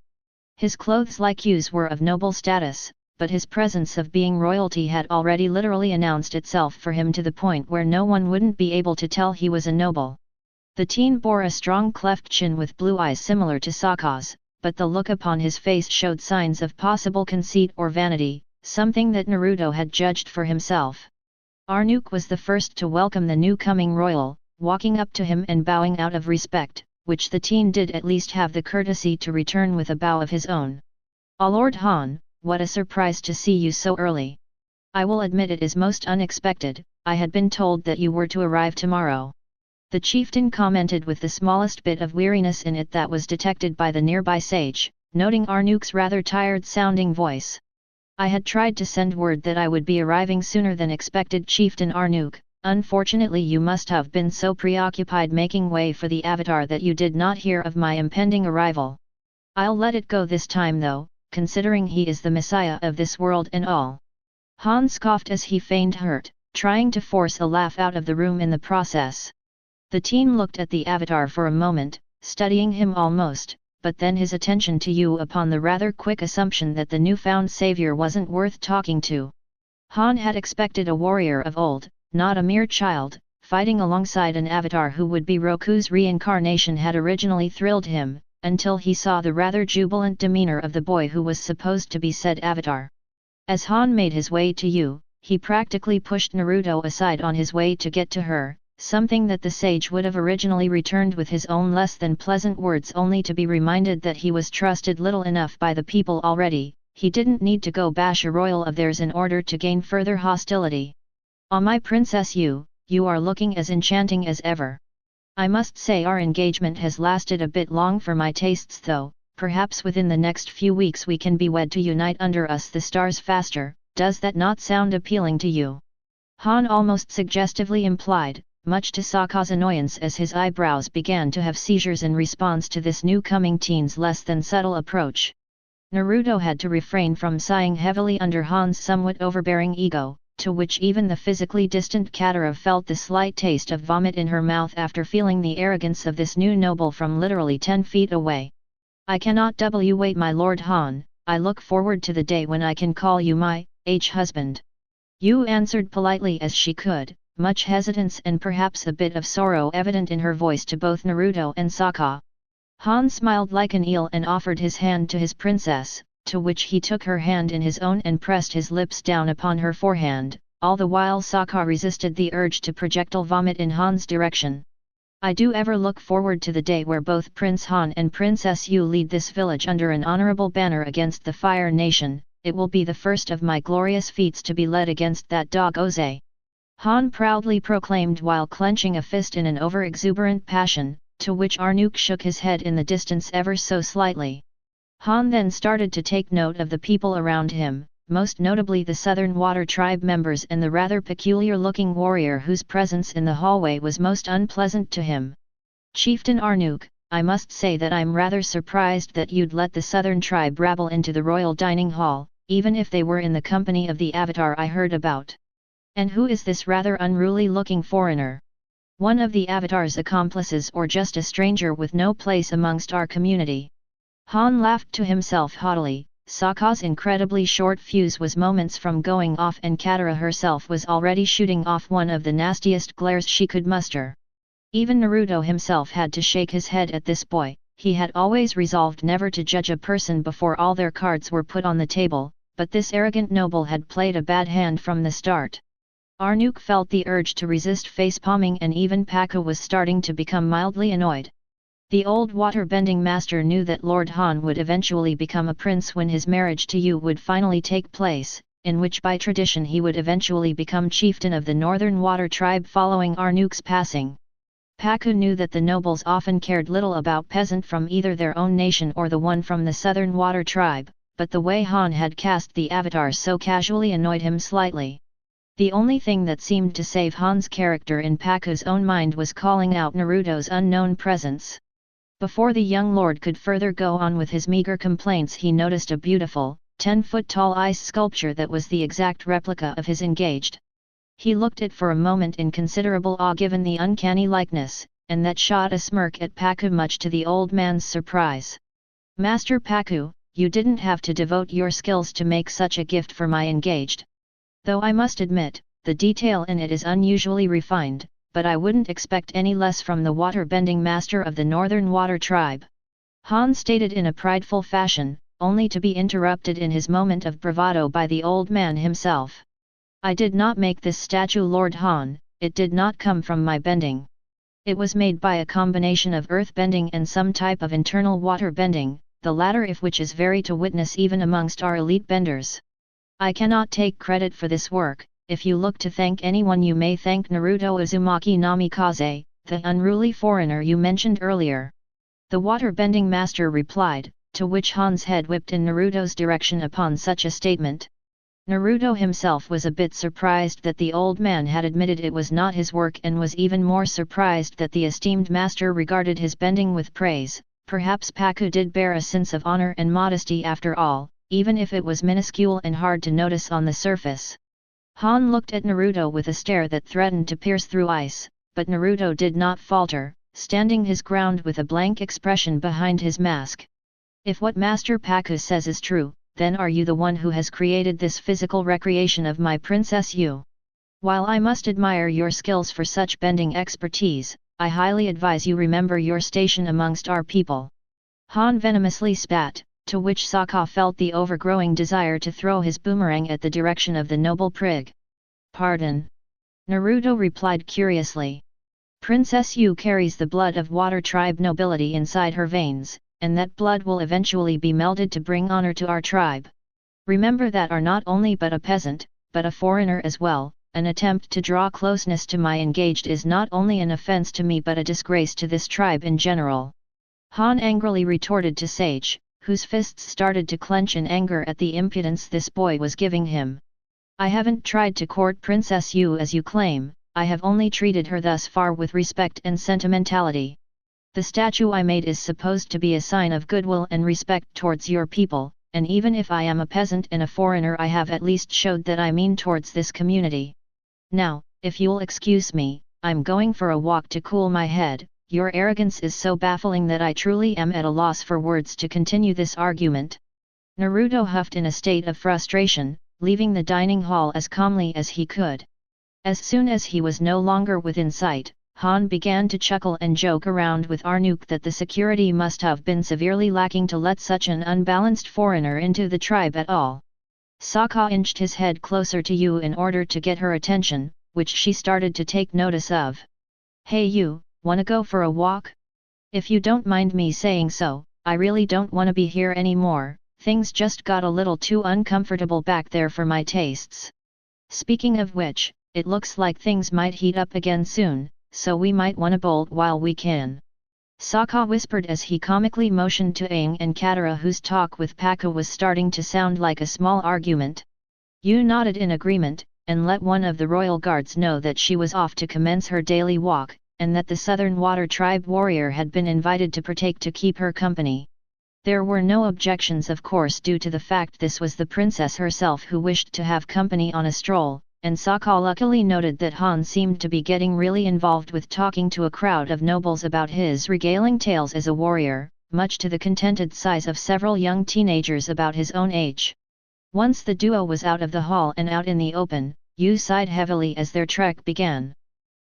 His clothes like Yue's were of noble status, but his presence of being royalty had already literally announced itself for him to the point where no one wouldn't be able to tell he was a noble. The teen bore a strong cleft chin with blue eyes similar to Sokka's, but the look upon his face showed signs of possible conceit or vanity, something that Naruto had judged for himself. Arnuk was the first to welcome the new coming royal, walking up to him and bowing out of respect, which the teen did at least have the courtesy to return with a bow of his own. "Ah, Lord Han, what a surprise to see you so early. I will admit it is most unexpected, I had been told that you were to arrive tomorrow." The chieftain commented with the smallest bit of weariness in it that was detected by the nearby sage, noting Arnuk's rather tired-sounding voice. "I had tried to send word that I would be arriving sooner than expected, Chieftain Arnuk. Unfortunately you must have been so preoccupied making way for the Avatar that you did not hear of my impending arrival. I'll let it go this time though, considering he is the Messiah of this world and all." Han scoffed as he feigned hurt, trying to force a laugh out of the room in the process. The teen looked at the Avatar for a moment, studying him almost, but then his attention to Yue upon the rather quick assumption that the newfound savior wasn't worth talking to. Han had expected a warrior of old, not a mere child, fighting alongside an Avatar who would be Roku's reincarnation had originally thrilled him, until he saw the rather jubilant demeanor of the boy who was supposed to be said Avatar. As Han made his way to Yue, he practically pushed Naruto aside on his way to get to her, something that the sage would have originally returned with his own less than pleasant words, only to be reminded that he was trusted little enough by the people already. He didn't need to go bash a royal of theirs in order to gain further hostility. "Ah, my Princess Yue, you are looking as enchanting as ever. I must say our engagement has lasted a bit long for my tastes though, perhaps within the next few weeks we can be wed to unite under us the stars faster, does that not sound appealing to you?" Han almost suggestively implied, much to Sokka's annoyance as his eyebrows began to have seizures in response to this new-coming teen's less than subtle approach. Naruto had to refrain from sighing heavily under Han's somewhat overbearing ego, to which even the physically distant Katara felt the slight taste of vomit in her mouth after feeling the arrogance of this new noble from literally 10 feet away. "I cannot wait, my Lord Han, I look forward to the day when I can call you my husband." Yue answered politely as she could, much hesitance and perhaps a bit of sorrow evident in her voice to both Naruto and Sokka. Han smiled like an eel and offered his hand to his princess, to which he took her hand in his own and pressed his lips down upon her forehand, all the while Sokka resisted the urge to projectile vomit in Han's direction. "I do ever look forward to the day where both Prince Han and Princess Yue lead this village under an honorable banner against the Fire Nation. It will be the first of my glorious feats to be led against that dog Oze," Han proudly proclaimed while clenching a fist in an over-exuberant passion, to which Arnuk shook his head in the distance ever so slightly. Han then started to take note of the people around him, most notably the Southern Water Tribe members and the rather peculiar-looking warrior whose presence in the hallway was most unpleasant to him. "Chieftain Arnuk, I must say that I'm rather surprised that you'd let the Southern Tribe rabble into the royal dining hall, even if they were in the company of the Avatar I heard about. And who is this rather unruly-looking foreigner? One of the Avatar's accomplices or just a stranger with no place amongst our community?" Han laughed to himself haughtily. Sokka's incredibly short fuse was moments from going off and Katara herself was already shooting off one of the nastiest glares she could muster. Even Naruto himself had to shake his head at this boy. He had always resolved never to judge a person before all their cards were put on the table, but this arrogant noble had played a bad hand from the start. Arnuk felt the urge to resist face-palming and even Pakku was starting to become mildly annoyed. The old water-bending master knew that Lord Han would eventually become a prince when his marriage to Yue would finally take place, in which by tradition he would eventually become chieftain of the Northern Water Tribe following Arnuk's passing. Pakku knew that the nobles often cared little about peasant from either their own nation or the one from the Southern Water Tribe, but the way Han had cast the Avatar so casually annoyed him slightly. The only thing that seemed to save Han's character in Paku's own mind was calling out Naruto's unknown presence. Before the young lord could further go on with his meager complaints, he noticed a beautiful, 10-foot-tall ice sculpture that was the exact replica of his engaged. He looked at it for a moment in considerable awe given the uncanny likeness, and that shot a smirk at Paku much to the old man's surprise. "Master Paku, you didn't have to devote your skills to make such a gift for my engaged. Though I must admit, the detail in it is unusually refined, but I wouldn't expect any less from the water-bending master of the Northern Water Tribe," Han stated in a prideful fashion, only to be interrupted in his moment of bravado by the old man himself. "I did not make this statue, Lord Han, it did not come from my bending. It was made by a combination of earth bending and some type of internal water bending, the latter of which is very to witness even amongst our elite benders. I cannot take credit for this work. If you look to thank anyone, you may thank Naruto Uzumaki Namikaze, the unruly foreigner you mentioned earlier," the water-bending master replied, to which Han's head whipped in Naruto's direction upon such a statement. Naruto himself was a bit surprised that the old man had admitted it was not his work, and was even more surprised that the esteemed master regarded his bending with praise. Perhaps Paku did bear a sense of honor and modesty after all, even if it was minuscule and hard to notice on the surface. Han looked at Naruto with a stare that threatened to pierce through ice, but Naruto did not falter, standing his ground with a blank expression behind his mask. "If what Master Paku says is true, then are you the one who has created this physical recreation of my Princess Yue? While I must admire your skills for such bending expertise, I highly advise you remember your station amongst our people." Han venomously spat, to which Sokka felt the overgrowing desire to throw his boomerang at the direction of the noble prig. "Pardon?" Naruto replied curiously. "Princess Yue carries the blood of Water Tribe nobility inside her veins, and that blood will eventually be melded to bring honor to our tribe. Remember that are not only but a peasant, but a foreigner as well. An attempt to draw closeness to my engaged is not only an offense to me but a disgrace to this tribe in general," Han angrily retorted to Sage, whose fists started to clench in anger at the impudence this boy was giving him. "I haven't tried to court Princess Yue as you claim, I have only treated her thus far with respect and sentimentality. The statue I made is supposed to be a sign of goodwill and respect towards your people, and even if I am a peasant and a foreigner, I have at least showed that I mean towards this community. Now, if you'll excuse me, I'm going for a walk to cool my head. Your arrogance is so baffling that I truly am at a loss for words to continue this argument." Naruto huffed in a state of frustration, leaving the dining hall as calmly as he could. As soon as he was no longer within sight, Han began to chuckle and joke around with Arnuk that the security must have been severely lacking to let such an unbalanced foreigner into the tribe at all. Sokka inched his head closer to Yue in order to get her attention, which she started to take notice of. "Hey Yue, wanna go for a walk? If you don't mind me saying so, I really don't wanna be here anymore, things just got a little too uncomfortable back there for my tastes. Speaking of which, it looks like things might heat up again soon, so we might wanna bolt while we can," Sokka whispered as he comically motioned to Yue and Katara, whose talk with Paku was starting to sound like a small argument. Yue nodded in agreement, and let one of the royal guards know that she was off to commence her daily walk, and that the Southern Water Tribe warrior had been invited to partake to keep her company. There were no objections, of course, due to the fact this was the princess herself who wished to have company on a stroll, and Sokka luckily noted that Han seemed to be getting really involved with talking to a crowd of nobles about his regaling tales as a warrior, much to the contented sighs of several young teenagers about his own age. Once the duo was out of the hall and out in the open, Yue sighed heavily as their trek began.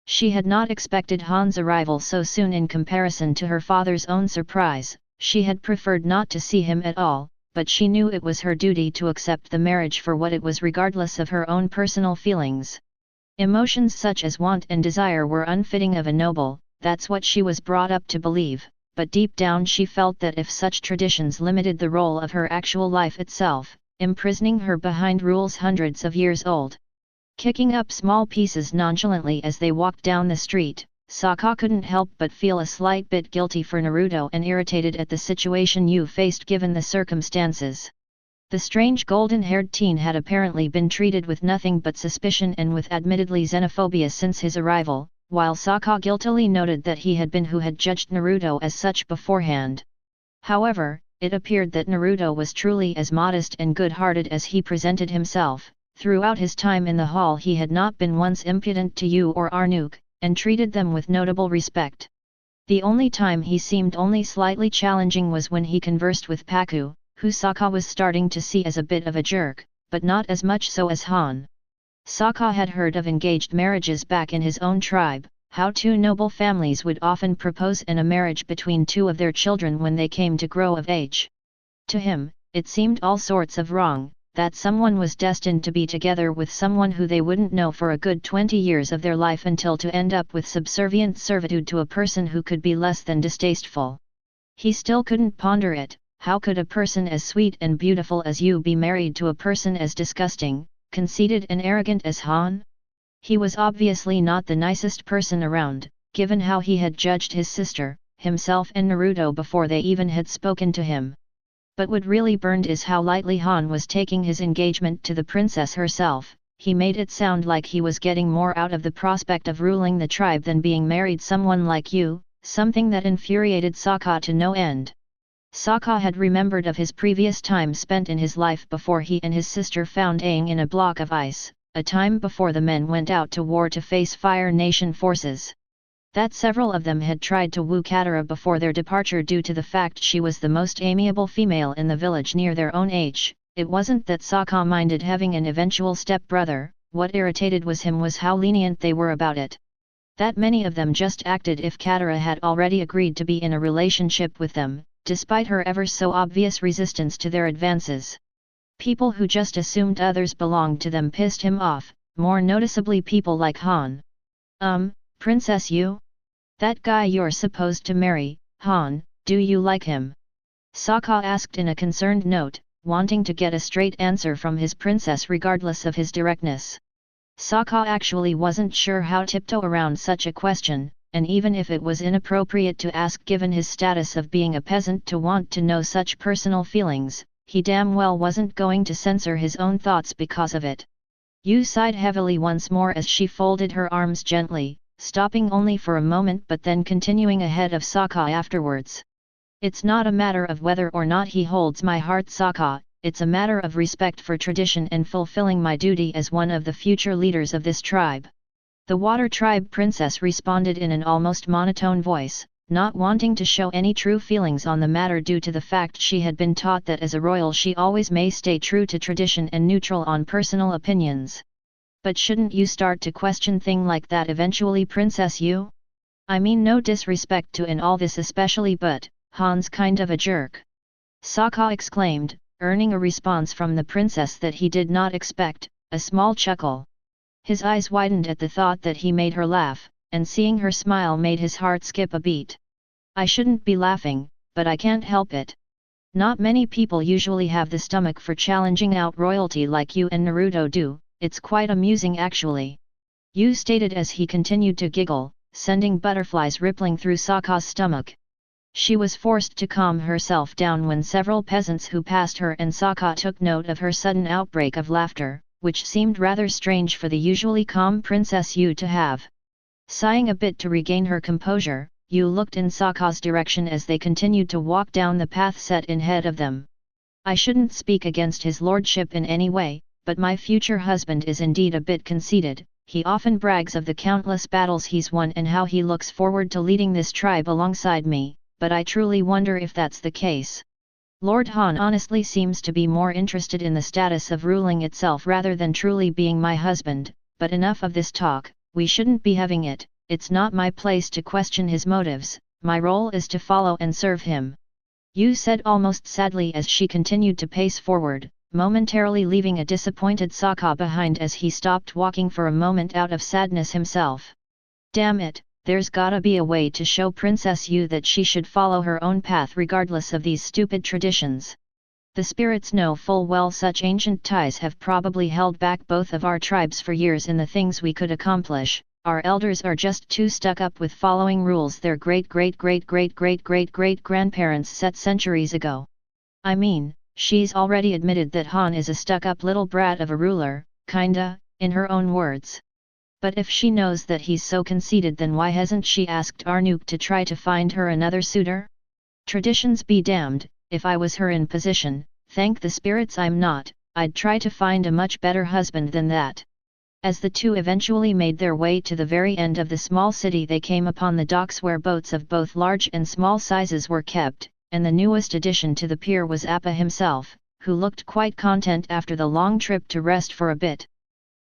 She had not expected Han's arrival so soon. In comparison to her father's own surprise, she had preferred not to see him at all, but she knew it was her duty to accept the marriage for what it was regardless of her own personal feelings. Emotions such as want and desire were unfitting of a noble, that's what she was brought up to believe, but deep down she felt that if such traditions limited the role of her actual life itself, imprisoning her behind rules hundreds of years old. Kicking up small pieces nonchalantly as they walked down the street, Sokka couldn't help but feel a slight bit guilty for Naruto and irritated at the situation Yue faced given the circumstances. The strange golden-haired teen had apparently been treated with nothing but suspicion and with admittedly xenophobia since his arrival, while Sokka guiltily noted that he had been who had judged Naruto as such beforehand. However, it appeared that Naruto was truly as modest and good-hearted as he presented himself. Throughout his time in the hall he had not been once impudent to Yu or Arnuk, and treated them with notable respect. The only time he seemed only slightly challenging was when he conversed with Paku, who Sokka was starting to see as a bit of a jerk, but not as much so as Han. Sokka had heard of engaged marriages back in his own tribe, how two noble families would often propose a marriage between two of their children when they came to grow of age. To him, it seemed all sorts of wrong, that someone was destined to be together with someone who they wouldn't know for a good 20 years of their life until to end up with subservient servitude to a person who could be less than distasteful. He still couldn't ponder it. How could a person as sweet and beautiful as you be married to a person as disgusting, conceited and arrogant as Han? He was obviously not the nicest person around, given how he had judged his sister, himself and Naruto before they even had spoken to him. But what really burned is how lightly Han was taking his engagement to the princess herself. He made it sound like he was getting more out of the prospect of ruling the tribe than being married someone like you, something that infuriated Sokka to no end. Sokka had remembered of his previous time spent in his life before he and his sister found Aang in a block of ice, a time before the men went out to war to face Fire Nation forces. That several of them had tried to woo Katara before their departure due to the fact she was the most amiable female in the village near their own age. It wasn't that Sokka minded having an eventual stepbrother, what irritated him was how lenient they were about it. That many of them just acted if Katara had already agreed to be in a relationship with them, despite her ever so obvious resistance to their advances. People who just assumed others belonged to them pissed him off, more noticeably people like Han. Princess Yue? That guy you're supposed to marry, Han, do you like him? Sokka asked in a concerned note, wanting to get a straight answer from his princess regardless of his directness. Sokka actually wasn't sure how to tiptoe around such a question, and even if it was inappropriate to ask given his status of being a peasant to want to know such personal feelings, he damn well wasn't going to censor his own thoughts because of it. Yue sighed heavily once more as she folded her arms gently, stopping only for a moment but then continuing ahead of Sokka afterwards. It's not a matter of whether or not he holds my heart, Sokka, it's a matter of respect for tradition and fulfilling my duty as one of the future leaders of this tribe. The Water Tribe princess responded in an almost monotone voice, not wanting to show any true feelings on the matter due to the fact she had been taught that as a royal she always may stay true to tradition and neutral on personal opinions. But shouldn't you start to question things like that eventually, Princess Yue? I mean no disrespect to in all this especially, but Han's kind of a jerk. Sokka exclaimed, earning a response from the princess that he did not expect, a small chuckle. His eyes widened at the thought that he made her laugh, and seeing her smile made his heart skip a beat. I shouldn't be laughing, but I can't help it. Not many people usually have the stomach for challenging out royalty like you and Naruto do, it's quite amusing actually. Yue stated as he continued to giggle, sending butterflies rippling through Sokka's stomach. She was forced to calm herself down when several peasants who passed her and Sokka took note of her sudden outbreak of laughter, which seemed rather strange for the usually calm Princess Yue to have. Sighing a bit to regain her composure, Yue looked in Sokka's direction as they continued to walk down the path set in ahead of them. I shouldn't speak against his lordship in any way, but my future husband is indeed a bit conceited. He often brags of the countless battles he's won and how he looks forward to leading this tribe alongside me, but I truly wonder if that's the case. Lord Han honestly seems to be more interested in the status of ruling itself rather than truly being my husband, but enough of this talk, we shouldn't be having it. It's not my place to question his motives, my role is to follow and serve him. Yue said almost sadly as she continued to pace forward, momentarily leaving a disappointed Sokka behind as he stopped walking for a moment out of sadness himself. Damn it, there's gotta be a way to show Princess Yue that she should follow her own path regardless of these stupid traditions. The spirits know full well such ancient ties have probably held back both of our tribes for years in the things we could accomplish. Our elders are just too stuck up with following rules their great-great-great-great-great-great-great-grandparents set centuries ago. I mean, She's already admitted that Han is a stuck-up little brat of a ruler, kinda, in her own words. But if she knows that he's so conceited, then why hasn't she asked Arnook to try to find her another suitor? Traditions be damned, if I was her in position, thank the spirits I'm not, I'd try to find a much better husband than that. As the two eventually made their way to the very end of the small city, they came upon the docks where boats of both large and small sizes were kept, and the newest addition to the pier was Appa himself, who looked quite content after the long trip to rest for a bit.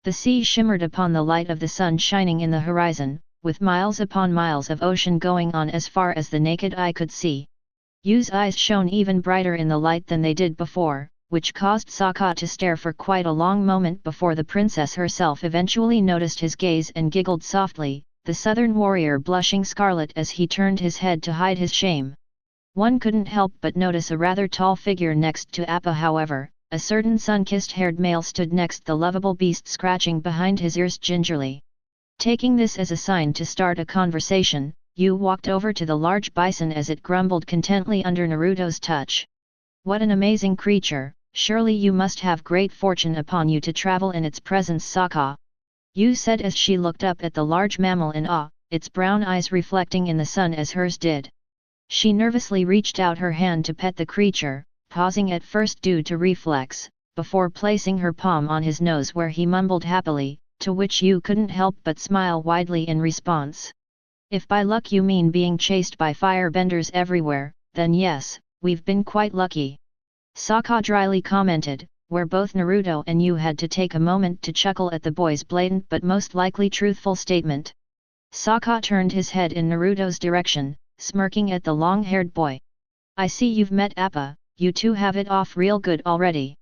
The sea shimmered upon the light of the sun shining in the horizon, with miles upon miles of ocean going on as far as the naked eye could see. Yu's eyes shone even brighter in the light than they did before, which caused Sokka to stare for quite a long moment before the princess herself eventually noticed his gaze and giggled softly, the southern warrior blushing scarlet as he turned his head to hide his shame. One couldn't help but notice a rather tall figure next to Appa. However, a certain sun-kissed haired male stood next the lovable beast, scratching behind his ears gingerly. Taking this as a sign to start a conversation, Yu walked over to the large bison as it grumbled contentedly under Naruto's touch. What an amazing creature, surely you must have great fortune upon you to travel in its presence, Sokka. Yu said as she looked up at the large mammal in awe, its brown eyes reflecting in the sun as hers did. She nervously reached out her hand to pet the creature, pausing at first due to reflex, before placing her palm on his nose where he mumbled happily, to which Yu couldn't help but smile widely in response. If by luck you mean being chased by firebenders everywhere, then yes, we've been quite lucky. Sokka dryly commented, where both Naruto and Yu had to take a moment to chuckle at the boy's blatant but most likely truthful statement. Sokka turned his head in Naruto's direction, smirking at the long-haired boy. I see you've met Appa, you two have it off real good already.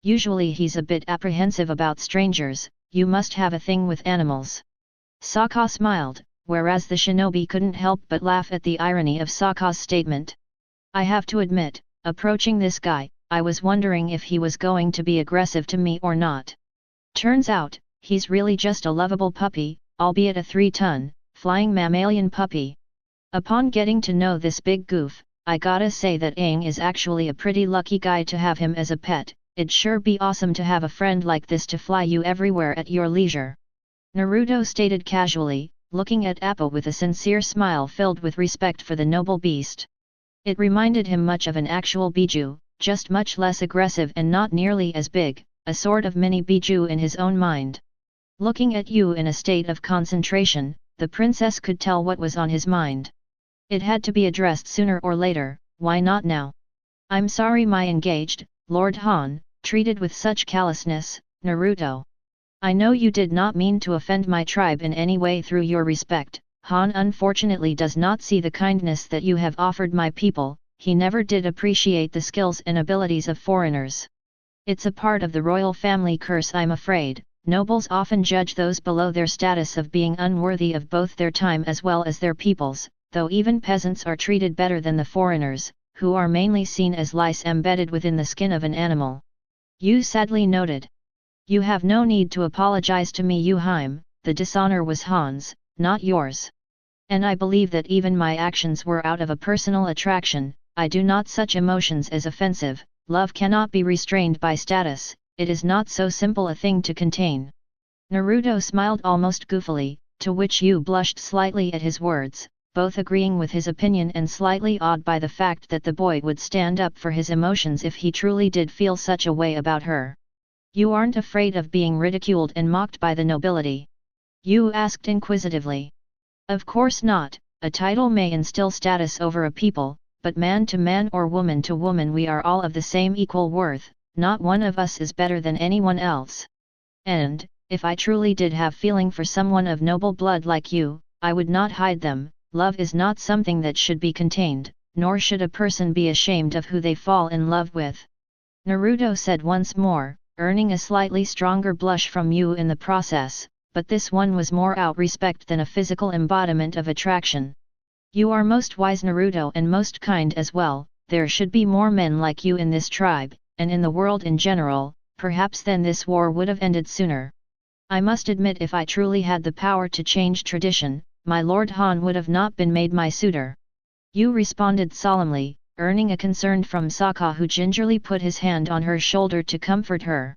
Usually he's a bit apprehensive about strangers, you must have a thing with animals. Sokka smiled, whereas the shinobi couldn't help but laugh at the irony of Sokka's statement. I have to admit, approaching this guy, I was wondering if he was going to be aggressive to me or not. Turns out, he's really just a lovable puppy, albeit a 3-ton, flying mammalian puppy. Upon getting to know this big goof, I gotta say that Aang is actually a pretty lucky guy to have him as a pet. It'd sure be awesome to have a friend like this to fly you everywhere at your leisure. Naruto stated casually, looking at Appa with a sincere smile filled with respect for the noble beast. It reminded him much of an actual Biju, just much less aggressive and not nearly as big, a sort of mini Biju in his own mind. Looking at Yu in a state of concentration, the princess could tell what was on his mind. It had to be addressed sooner or later, why not now? I'm sorry my engaged, Lord Han, treated with such callousness, Naruto. I know you did not mean to offend my tribe in any way through your respect. Han unfortunately does not see the kindness that you have offered my people, he never did appreciate the skills and abilities of foreigners. It's a part of the royal family curse, I'm afraid. Nobles often judge those below their status of being unworthy of both their time as well as their people's, though even peasants are treated better than the foreigners, who are mainly seen as lice embedded within the skin of an animal. Yu sadly noted. You have no need to apologize to me, Yu Haim, the dishonor was Han's, not yours. And I believe that even my actions were out of a personal attraction. I do not such emotions as offensive. Love cannot be restrained by status, it is not so simple a thing to contain. Naruto smiled almost goofily, to which Yu blushed slightly at his words, both agreeing with his opinion and slightly awed by the fact that the boy would stand up for his emotions if he truly did feel such a way about her. You aren't afraid of being ridiculed and mocked by the nobility? Yu asked inquisitively. Of course not, a title may instill status over a people, but man to man or woman to woman we are all of the same equal worth, not one of us is better than anyone else. And, if I truly did have feeling for someone of noble blood like you, I would not hide them. Love is not something that should be contained, nor should a person be ashamed of who they fall in love with. Naruto said once more, earning a slightly stronger blush from Yu in the process, but this one was more out respect than a physical embodiment of attraction. You are most wise, Naruto, and most kind as well. There should be more men like you in this tribe, and in the world in general, perhaps then this war would have ended sooner. I must admit, if I truly had the power to change tradition, my Lord Han would have not been made my suitor. Yu responded solemnly, earning a concern from Sokka, who gingerly put his hand on her shoulder to comfort her.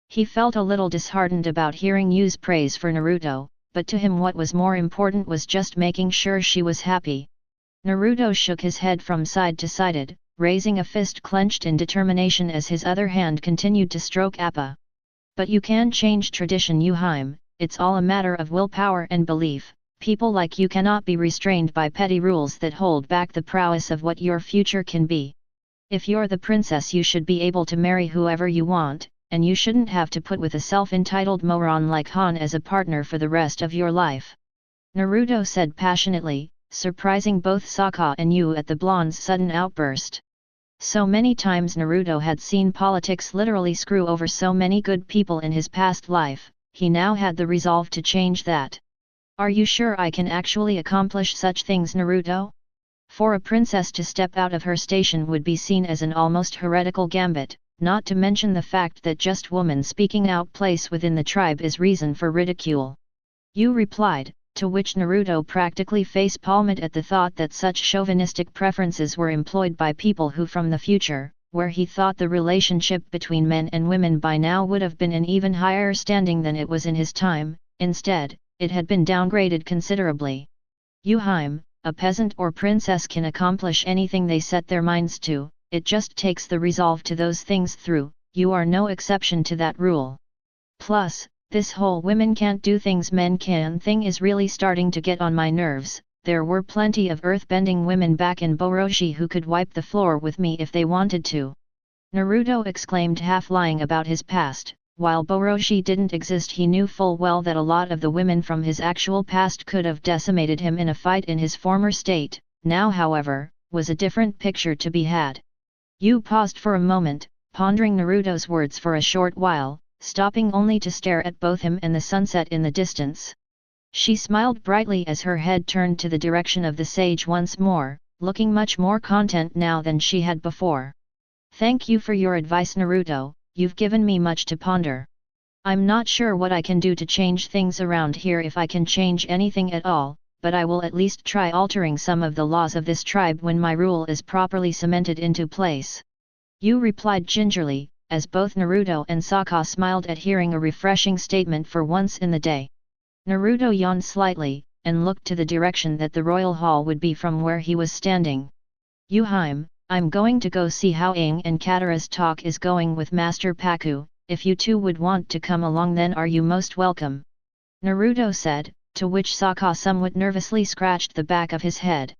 He felt a little disheartened about hearing Yu's praise for Naruto, but to him what was more important was just making sure she was happy. Naruto shook his head from side to side, raising a fist clenched in determination as his other hand continued to stroke Appa. But you can change tradition, Yuhaim, it's all a matter of willpower and belief. People like you cannot be restrained by petty rules that hold back the prowess of what your future can be. If you're the princess, you should be able to marry whoever you want, and you shouldn't have to put with a self-entitled moron like Han as a partner for the rest of your life. Naruto said passionately, surprising both Sokka and Yue at the blonde's sudden outburst. So many times Naruto had seen politics literally screw over so many good people in his past life, he now had the resolve to change that. Are you sure I can actually accomplish such things, Naruto? For a princess to step out of her station would be seen as an almost heretical gambit, not to mention the fact that just woman speaking out place within the tribe is reason for ridicule. Yue replied, to which Naruto practically face-palmed at the thought that such chauvinistic preferences were employed by people who from the future, where he thought the relationship between men and women by now would have been an even higher standing than it was in his time, instead, it had been downgraded considerably. Yuhaim, a peasant or princess can accomplish anything they set their minds to, it just takes the resolve to those things through, you are no exception to that rule. Plus, this whole women can't do things men can thing is really starting to get on my nerves. There were plenty of earthbending women back in Boroshi who could wipe the floor with me if they wanted to. Naruto exclaimed, half lying about his past. While Boroshi didn't exist, he knew full well that a lot of the women from his actual past could have decimated him in a fight in his former state. Now, however, was a different picture to be had. Yue paused for a moment, pondering Naruto's words for a short while, stopping only to stare at both him and the sunset in the distance. She smiled brightly as her head turned to the direction of the sage once more, looking much more content now than she had before. Thank you for your advice, Naruto. You've given me much to ponder. I'm not sure what I can do to change things around here, if I can change anything at all, but I will at least try altering some of the laws of this tribe when my rule is properly cemented into place. Yue replied gingerly, as both Naruto and Sokka smiled at hearing a refreshing statement for once in the day. Naruto yawned slightly, and looked to the direction that the royal hall would be from where he was standing. Yuhaim, I'm going to go see how Yue and Katara's talk is going with Master Paku. If you two would want to come along, then are you most welcome. Naruto said, to which Sokka somewhat nervously scratched the back of his head.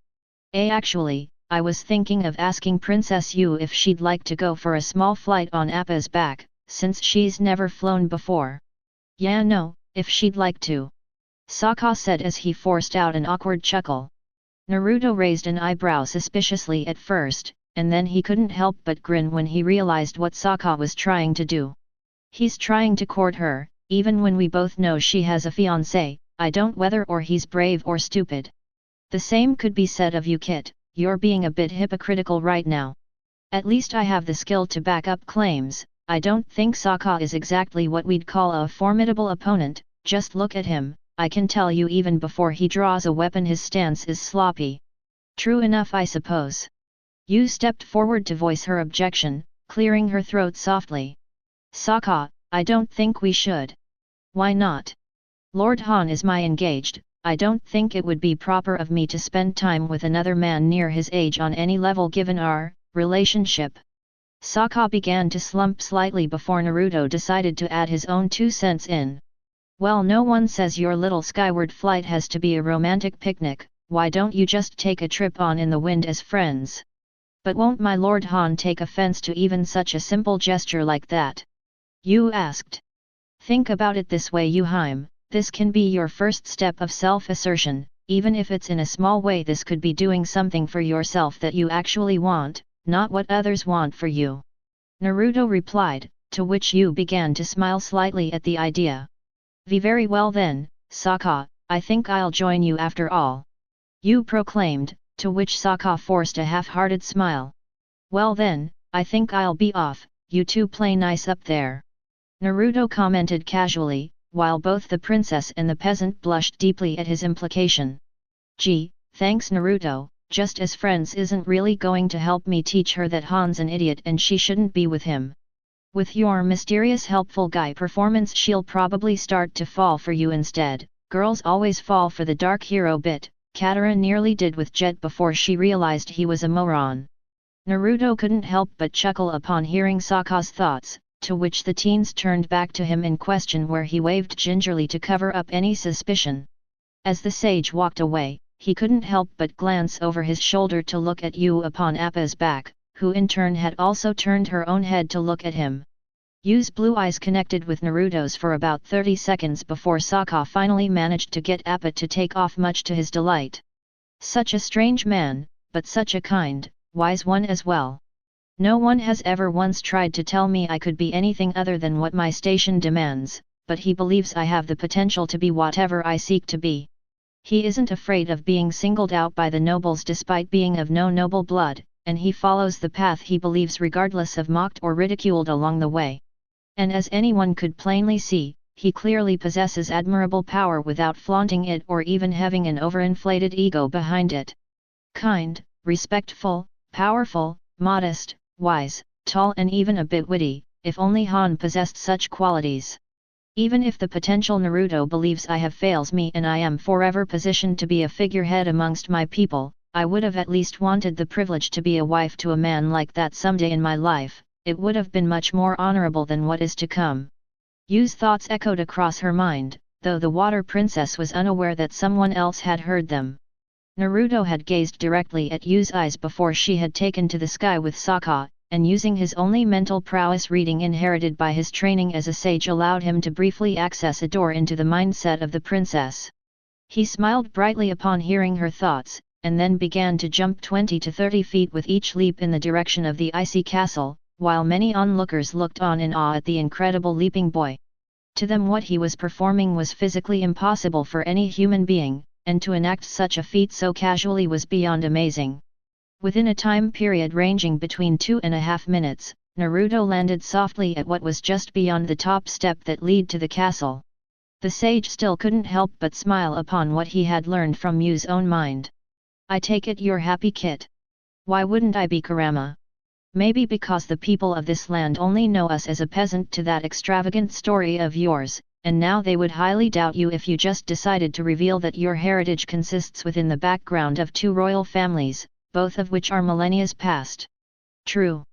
Actually, I was thinking of asking Princess Yue if she'd like to go for a small flight on Appa's back, since she's never flown before. Yeah, no, if she'd like to. Sokka said as he forced out an awkward chuckle. Naruto raised an eyebrow suspiciously at first, and then he couldn't help but grin when he realized what Sokka was trying to do. He's trying to court her, even when we both know she has a fiancé. I don't whether or he's brave or stupid. The same could be said of you, Kit. You're being a bit hypocritical right now. At least I have the skill to back up claims. I don't think Sokka is exactly what we'd call a formidable opponent. Just look at him. I can tell you even before he draws a weapon his stance is sloppy. True enough, I suppose. Yue stepped forward to voice her objection, clearing her throat softly. Sokka, I don't think we should. Why not? Lord Han is my engaged. I don't think it would be proper of me to spend time with another man near his age on any level given our relationship. Sokka began to slump slightly before Naruto decided to add his own 2 cents in. Well, no one says your little skyward flight has to be a romantic picnic. Why don't you just take a trip on in the wind as friends? But won't my Lord Han take offense to even such a simple gesture like that? Yue asked. Think about it this way, Yuhaim, this can be your first step of self-assertion, even if it's in a small way. This could be doing something for yourself that you actually want, not what others want for you. Naruto replied, to which Yue began to smile slightly at the idea. Very well then, Sokka, I think I'll join you after all. Yue proclaimed, to which Sokka forced a half-hearted smile. Well then, I think I'll be off, you two play nice up there. Naruto commented casually, while both the princess and the peasant blushed deeply at his implication. Gee, thanks Naruto, just as friends isn't really going to help me teach her that Han's an idiot and she shouldn't be with him. With your mysterious helpful guy performance, she'll probably start to fall for you instead. Girls always fall for the dark hero bit, Katara nearly did with Jet before she realized he was a moron. Naruto couldn't help but chuckle upon hearing Sokka's thoughts, to which the teens turned back to him in question, where he waved gingerly to cover up any suspicion. As the sage walked away, he couldn't help but glance over his shoulder to look at Yue upon Appa's back, who in turn had also turned her own head to look at him. Yue's blue eyes connected with Naruto's for about 30 seconds before Sokka finally managed to get Appa to take off, much to his delight. Such a strange man, but such a kind, wise one as well. No one has ever once tried to tell me I could be anything other than what my station demands, but he believes I have the potential to be whatever I seek to be. He isn't afraid of being singled out by the nobles despite being of no noble blood, and he follows the path he believes regardless of mocked or ridiculed along the way. And as anyone could plainly see, he clearly possesses admirable power without flaunting it or even having an overinflated ego behind it. Kind, respectful, powerful, modest, wise, tall and even a bit witty, if only Han possessed such qualities. Even if the potential Naruto believes I have fails me and I am forever positioned to be a figurehead amongst my people, I would have at least wanted the privilege to be a wife to a man like that someday in my life. It would have been much more honorable than what is to come. Yue's thoughts echoed across her mind, though the water princess was unaware that someone else had heard them. Naruto had gazed directly at Yue's eyes before she had taken to the sky with Sokka, and using his only mental prowess reading inherited by his training as a sage allowed him to briefly access a door into the mindset of the princess. He smiled brightly upon hearing her thoughts, and then began to jump 20 to 30 feet with each leap in the direction of the icy castle, while many onlookers looked on in awe at the incredible leaping boy. To them what he was performing was physically impossible for any human being, and to enact such a feat so casually was beyond amazing. Within a time period ranging between 2.5 minutes, Naruto landed softly at what was just beyond the top step that led to the castle. The sage still couldn't help but smile upon what he had learned from Yue's own mind. I take it you're happy, Kit? Why wouldn't I be, Kurama? Maybe because the people of this land only know us as a peasant to that extravagant story of yours, and now they would highly doubt you if you just decided to reveal that your heritage consists within the background of 2 royal families, both of which are millennia's past. True.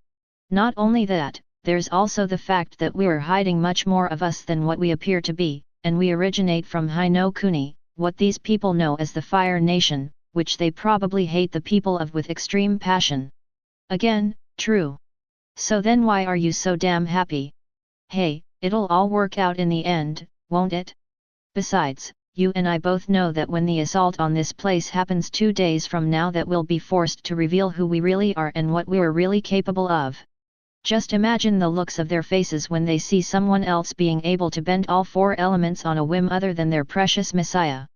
Not only that, there's also the fact that we're hiding much more of us than what we appear to be, and we originate from Hai no Kuni, what these people know as the Fire Nation, which they probably hate the people of with extreme passion. Again, true. So then why are you so damn happy? Hey, it'll all work out in the end, won't it? Besides, you and I both know that when the assault on this place happens 2 days from now that we'll be forced to reveal who we really are and what we're really capable of. Just imagine the looks of their faces when they see someone else being able to bend all 4 elements on a whim other than their precious messiah.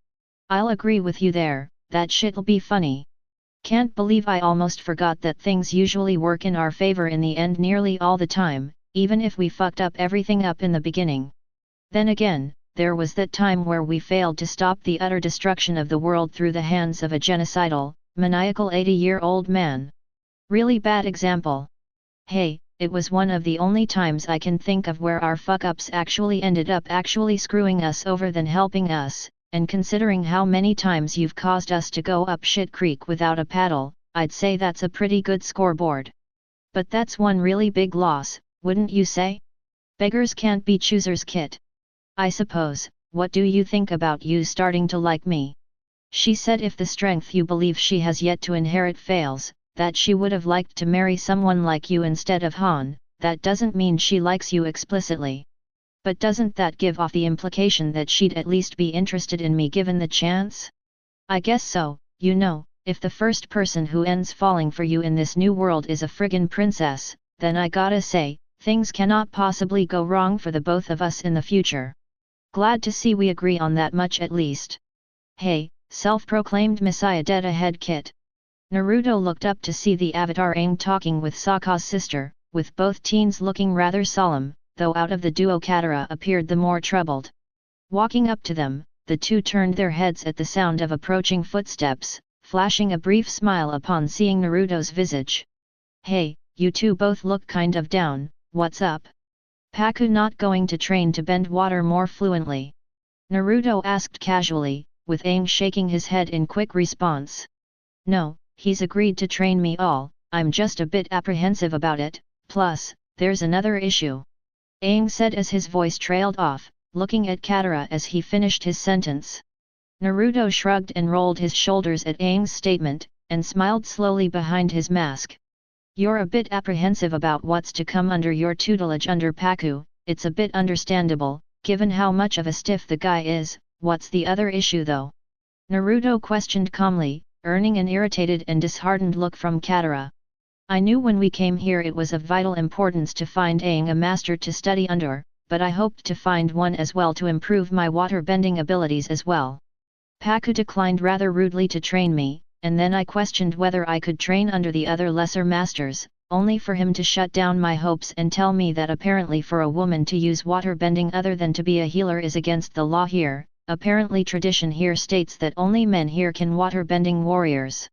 I'll agree with you there, that shit'll be funny. Can't believe I almost forgot that things usually work in our favor in the end nearly all the time, even if we fucked up everything up in the beginning. Then again, there was that time where we failed to stop the utter destruction of the world through the hands of a genocidal, maniacal 80-year-old man. Really bad example. Hey, it was one of the only times I can think of where our fuck-ups actually ended up actually screwing us over than helping us. And considering how many times you've caused us to go up shit creek without a paddle, I'd say that's a pretty good scoreboard. But that's one really big loss, wouldn't you say? Beggars can't be choosers, Kit. I suppose. What do you think about you starting to like me? She said if the strength you believe she has yet to inherit fails, that she would have liked to marry someone like you instead of Han. That doesn't mean she likes you explicitly. But doesn't that give off the implication that she'd at least be interested in me given the chance? I guess so. You know, if the first person who ends falling for you in this new world is a friggin' princess, then I gotta say, things cannot possibly go wrong for the both of us in the future. Glad to see we agree on that much at least. Hey, self-proclaimed messiah dead ahead, Kit. Naruto looked up to see the Avatar Aang talking with Sokka's sister, with both teens looking rather solemn, though out of the duo Katara appeared the more troubled. Walking up to them, the two turned their heads at the sound of approaching footsteps, flashing a brief smile upon seeing Naruto's visage. "Hey, you two both look kind of down, what's up? Paku not going to train to bend water more fluently?" Naruto asked casually, with Aang shaking his head in quick response. "No, he's agreed to train me all, I'm just a bit apprehensive about it, plus, there's another issue," Aang said as his voice trailed off, looking at Katara as he finished his sentence. Naruto shrugged and rolled his shoulders at Aang's statement, and smiled slowly behind his mask. "You're a bit apprehensive about what's to come under your tutelage under Paku, it's a bit understandable, given how much of a stiff the guy is. What's the other issue though?" Naruto questioned calmly, earning an irritated and disheartened look from Katara. "I knew when we came here it was of vital importance to find Aang a master to study under, but I hoped to find one as well to improve my water-bending abilities as well. Paku declined rather rudely to train me, and then I questioned whether I could train under the other lesser masters, only for him to shut down my hopes and tell me that apparently for a woman to use water-bending other than to be a healer is against the law here, apparently tradition here states that only men here can water-bending warriors,"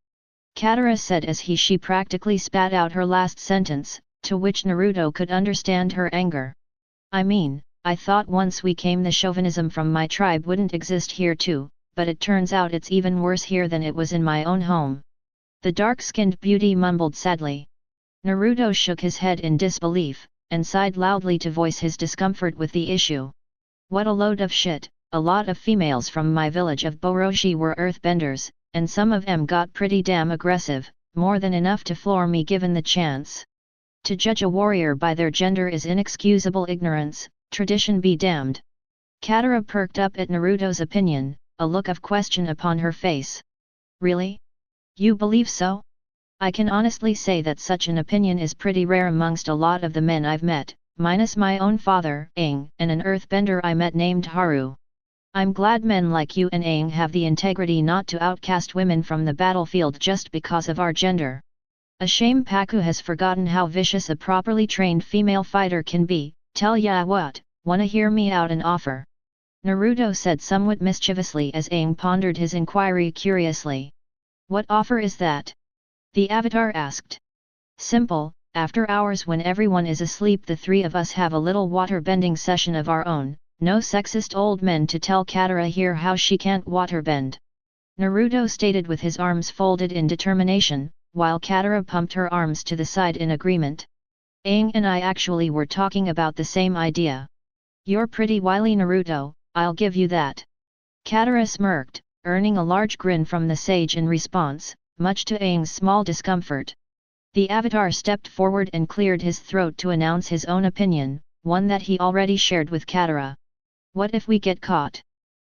Katara said as she practically spat out her last sentence, to which Naruto could understand her anger. "I mean, I thought once we came the chauvinism from my tribe wouldn't exist here too, but it turns out it's even worse here than it was in my own home," the dark-skinned beauty mumbled sadly. Naruto shook his head in disbelief, and sighed loudly to voice his discomfort with the issue. "What a load of shit, a lot of females from my village of Boroshi were earthbenders, and some of them got pretty damn aggressive, more than enough to floor me given the chance. To judge a warrior by their gender is inexcusable ignorance, tradition be damned." Katara perked up at Naruto's opinion, a look of question upon her face. "Really? You believe so? I can honestly say that such an opinion is pretty rare amongst a lot of the men I've met, minus my own father, Aang, and an earthbender I met named Haru. I'm glad men like you and Aang have the integrity not to outcast women from the battlefield just because of our gender. A shame Paku has forgotten how vicious a properly trained female fighter can be. Tell ya what, wanna hear me out an offer?" Naruto said somewhat mischievously as Aang pondered his inquiry curiously. "What offer is that?" the Avatar asked. "Simple, after hours when everyone is asleep the three of us have a little water-bending session of our own, no sexist old men to tell Katara here how she can't waterbend," Naruto stated with his arms folded in determination, while Katara pumped her arms to the side in agreement. "Aang and I actually were talking about the same idea. You're pretty wily Naruto, I'll give you that." Katara smirked, earning a large grin from the sage in response, much to Aang's small discomfort. The Avatar stepped forward and cleared his throat to announce his own opinion, one that he already shared with Katara. "What if we get caught?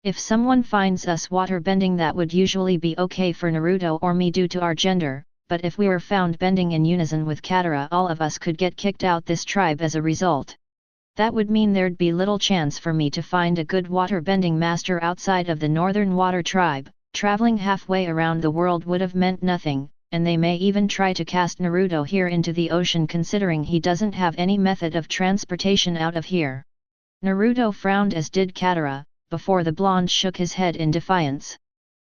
If someone finds us water-bending that would usually be okay for Naruto or me due to our gender, but if we were found bending in unison with Katara all of us could get kicked out this tribe as a result. That would mean there'd be little chance for me to find a good water-bending master outside of the Northern Water Tribe, traveling halfway around the world would have meant nothing, and they may even try to cast Naruto here into the ocean considering he doesn't have any method of transportation out of here." Naruto frowned as did Katara, before the blonde shook his head in defiance.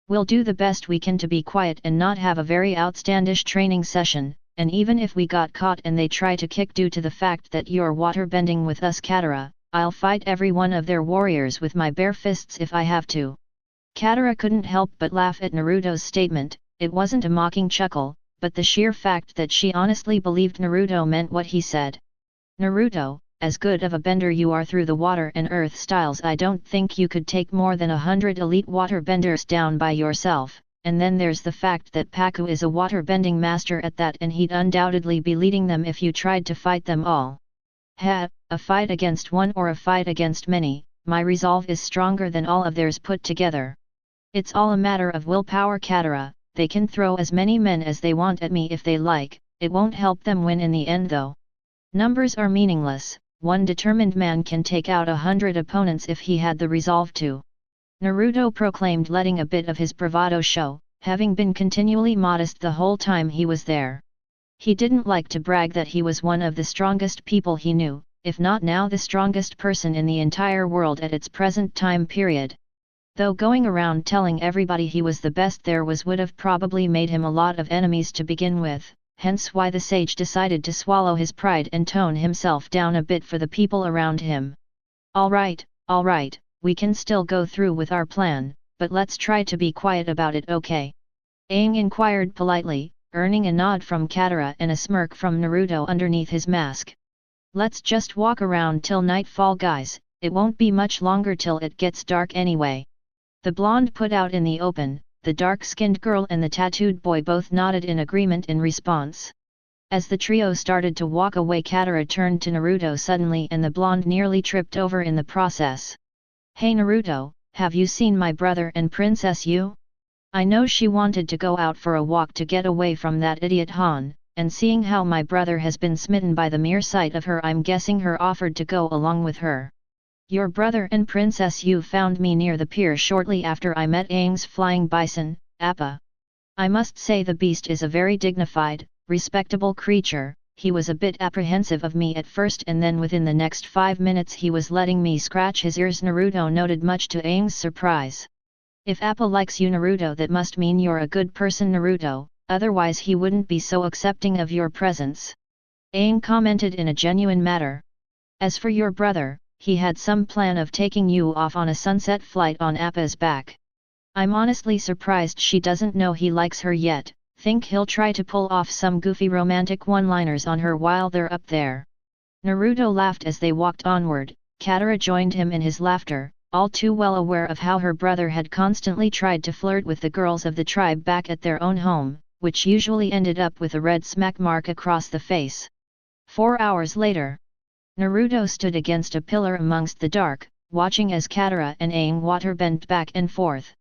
"We'll do the best we can to be quiet and not have a very outlandish training session, and even if we got caught and they try to kick due to the fact that you're water-bending with us Katara, I'll fight every one of their warriors with my bare fists if I have to." Katara couldn't help but laugh at Naruto's statement. It wasn't a mocking chuckle, but the sheer fact that she honestly believed Naruto meant what he said. "Naruto, as good of a bender you are through the water and earth styles I don't think you could take more than 100 elite water benders down by yourself, and then there's the fact that Paku is a water-bending master at that and he'd undoubtedly be leading them if you tried to fight them all. A fight against one or a fight against many, my resolve is stronger than all of theirs put together. It's all a matter of willpower Katara, they can throw as many men as they want at me if they like, it won't help them win in the end though. Numbers are meaningless, one determined man can take out 100 opponents if he had the resolve to," Naruto proclaimed, letting a bit of his bravado show, having been continually modest the whole time he was there. He didn't like to brag that he was one of the strongest people he knew, if not now the strongest person in the entire world at its present time period. Though going around telling everybody he was the best there was would have probably made him a lot of enemies to begin with, hence why the sage decided to swallow his pride and tone himself down a bit for the people around him. Alright, we can still go through with our plan, but let's try to be quiet about it, okay? Aang inquired politely, earning a nod from Katara and a smirk from Naruto underneath his mask. Let's just walk around till nightfall, guys, it won't be much longer till it gets dark anyway. The blonde put out in the open, the dark-skinned girl and the tattooed boy both nodded in agreement in response. As the trio started to walk away, Katara turned to Naruto suddenly and the blonde nearly tripped over in the process. Hey Naruto, have you seen my brother and Princess Yue? I know she wanted to go out for a walk to get away from that idiot Han, and seeing how my brother has been smitten by the mere sight of her, I'm guessing her offered to go along with her. Your brother and Princess Yue found me near the pier shortly after I met Aang's flying bison, Appa. I must say the beast is a very dignified, respectable creature. He was a bit apprehensive of me at first and then within the next 5 minutes he was letting me scratch his ears, Naruto noted, much to Aang's surprise. If Appa likes you Naruto, that must mean you're a good person Naruto, otherwise he wouldn't be so accepting of your presence. Aang commented in a genuine manner. As for your brother, he had some plan of taking you off on a sunset flight on Appa's back. I'm honestly surprised she doesn't know he likes her yet. Think he'll try to pull off some goofy romantic one-liners on her while they're up there. Naruto laughed as they walked onward. Katara joined him in his laughter, all too well aware of how her brother had constantly tried to flirt with the girls of the tribe back at their own home, which usually ended up with a red smack mark across the face. 4 hours later, Naruto stood against a pillar amongst the dark, watching as Katara and Aang waterbent back and forth.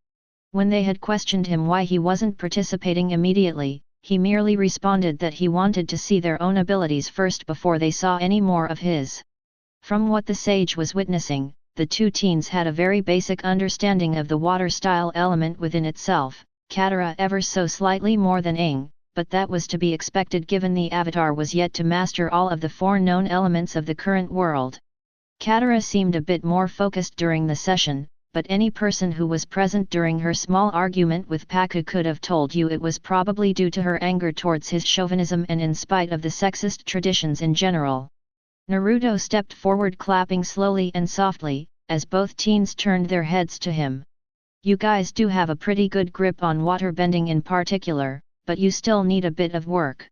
When they had questioned him why he wasn't participating immediately, he merely responded that he wanted to see their own abilities first before they saw any more of his. From what the sage was witnessing, the two teens had a very basic understanding of the water style element within itself, Katara ever so slightly more than Aang, but that was to be expected given the Avatar was yet to master all of the 4 known elements of the current world. Katara seemed a bit more focused during the session, but any person who was present during her small argument with Pakku could have told you it was probably due to her anger towards his chauvinism and in spite of the sexist traditions in general. Naruto stepped forward, clapping slowly and softly, as both teens turned their heads to him. You guys do have a pretty good grip on waterbending in particular, but you still need a bit of work.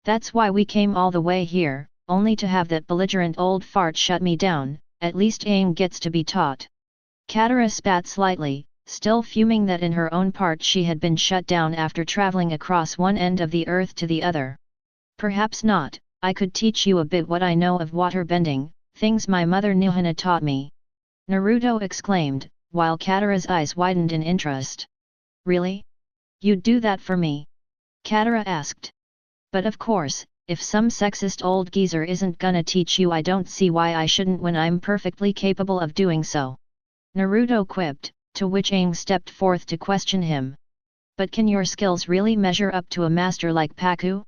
That's why we came all the way here, only to have that belligerent old fart shut me down. At least Aang gets to be taught. Katara spat slightly, still fuming that in her own part she had been shut down after traveling across one end of the earth to the other. Perhaps not, I could teach you a bit what I know of waterbending, things my mother Nihana taught me. Naruto exclaimed, while Katara's eyes widened in interest. Really? You'd do that for me? Katara asked. But of course, if some sexist old geezer isn't gonna teach you, I don't see why I shouldn't when I'm perfectly capable of doing so. Naruto quipped, to which Aang stepped forth to question him. But can your skills really measure up to a master like Pakku?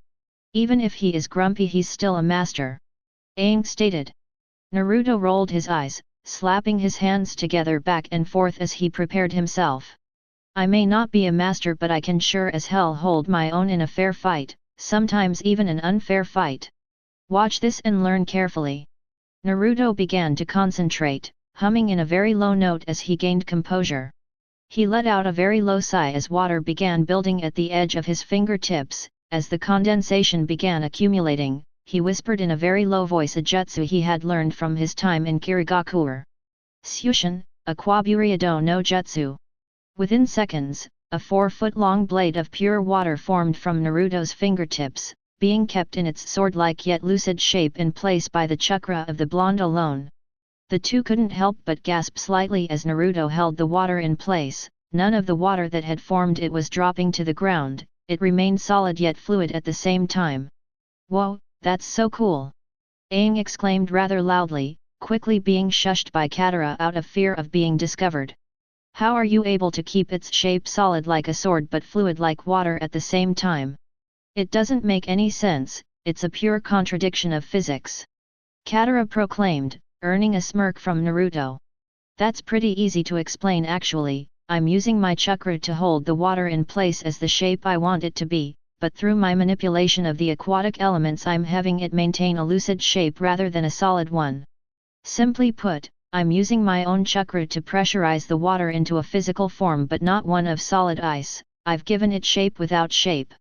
Even if he is grumpy, he's still a master. Aang stated. Naruto rolled his eyes, slapping his hands together back and forth as he prepared himself. I may not be a master, but I can sure as hell hold my own in a fair fight, sometimes even an unfair fight. Watch this and learn carefully. Naruto began to concentrate, humming in a very low note as he gained composure. He let out a very low sigh as water began building at the edge of his fingertips. As the condensation began accumulating, he whispered in a very low voice a jutsu he had learned from his time in Kirigakure. Sushin, a Kwaburyado no jutsu. Within seconds, a 4-foot-long blade of pure water formed from Naruto's fingertips, being kept in its sword-like yet lucid shape in place by the chakra of the blonde alone. The two couldn't help but gasp slightly as Naruto held the water in place. None of the water that had formed it was dropping to the ground, it remained solid yet fluid at the same time. Whoa, that's so cool! Aang exclaimed rather loudly, quickly being shushed by Katara out of fear of being discovered. How are you able to keep its shape solid like a sword but fluid like water at the same time? It doesn't make any sense, it's a pure contradiction of physics. Katara proclaimed, earning a smirk from Naruto. That's pretty easy to explain actually, I'm using my chakra to hold the water in place as the shape I want it to be, but through my manipulation of the aquatic elements I'm having it maintain a lucid shape rather than a solid one. Simply put, I'm using my own chakra to pressurize the water into a physical form but not one of solid ice. I've given it shape without shape.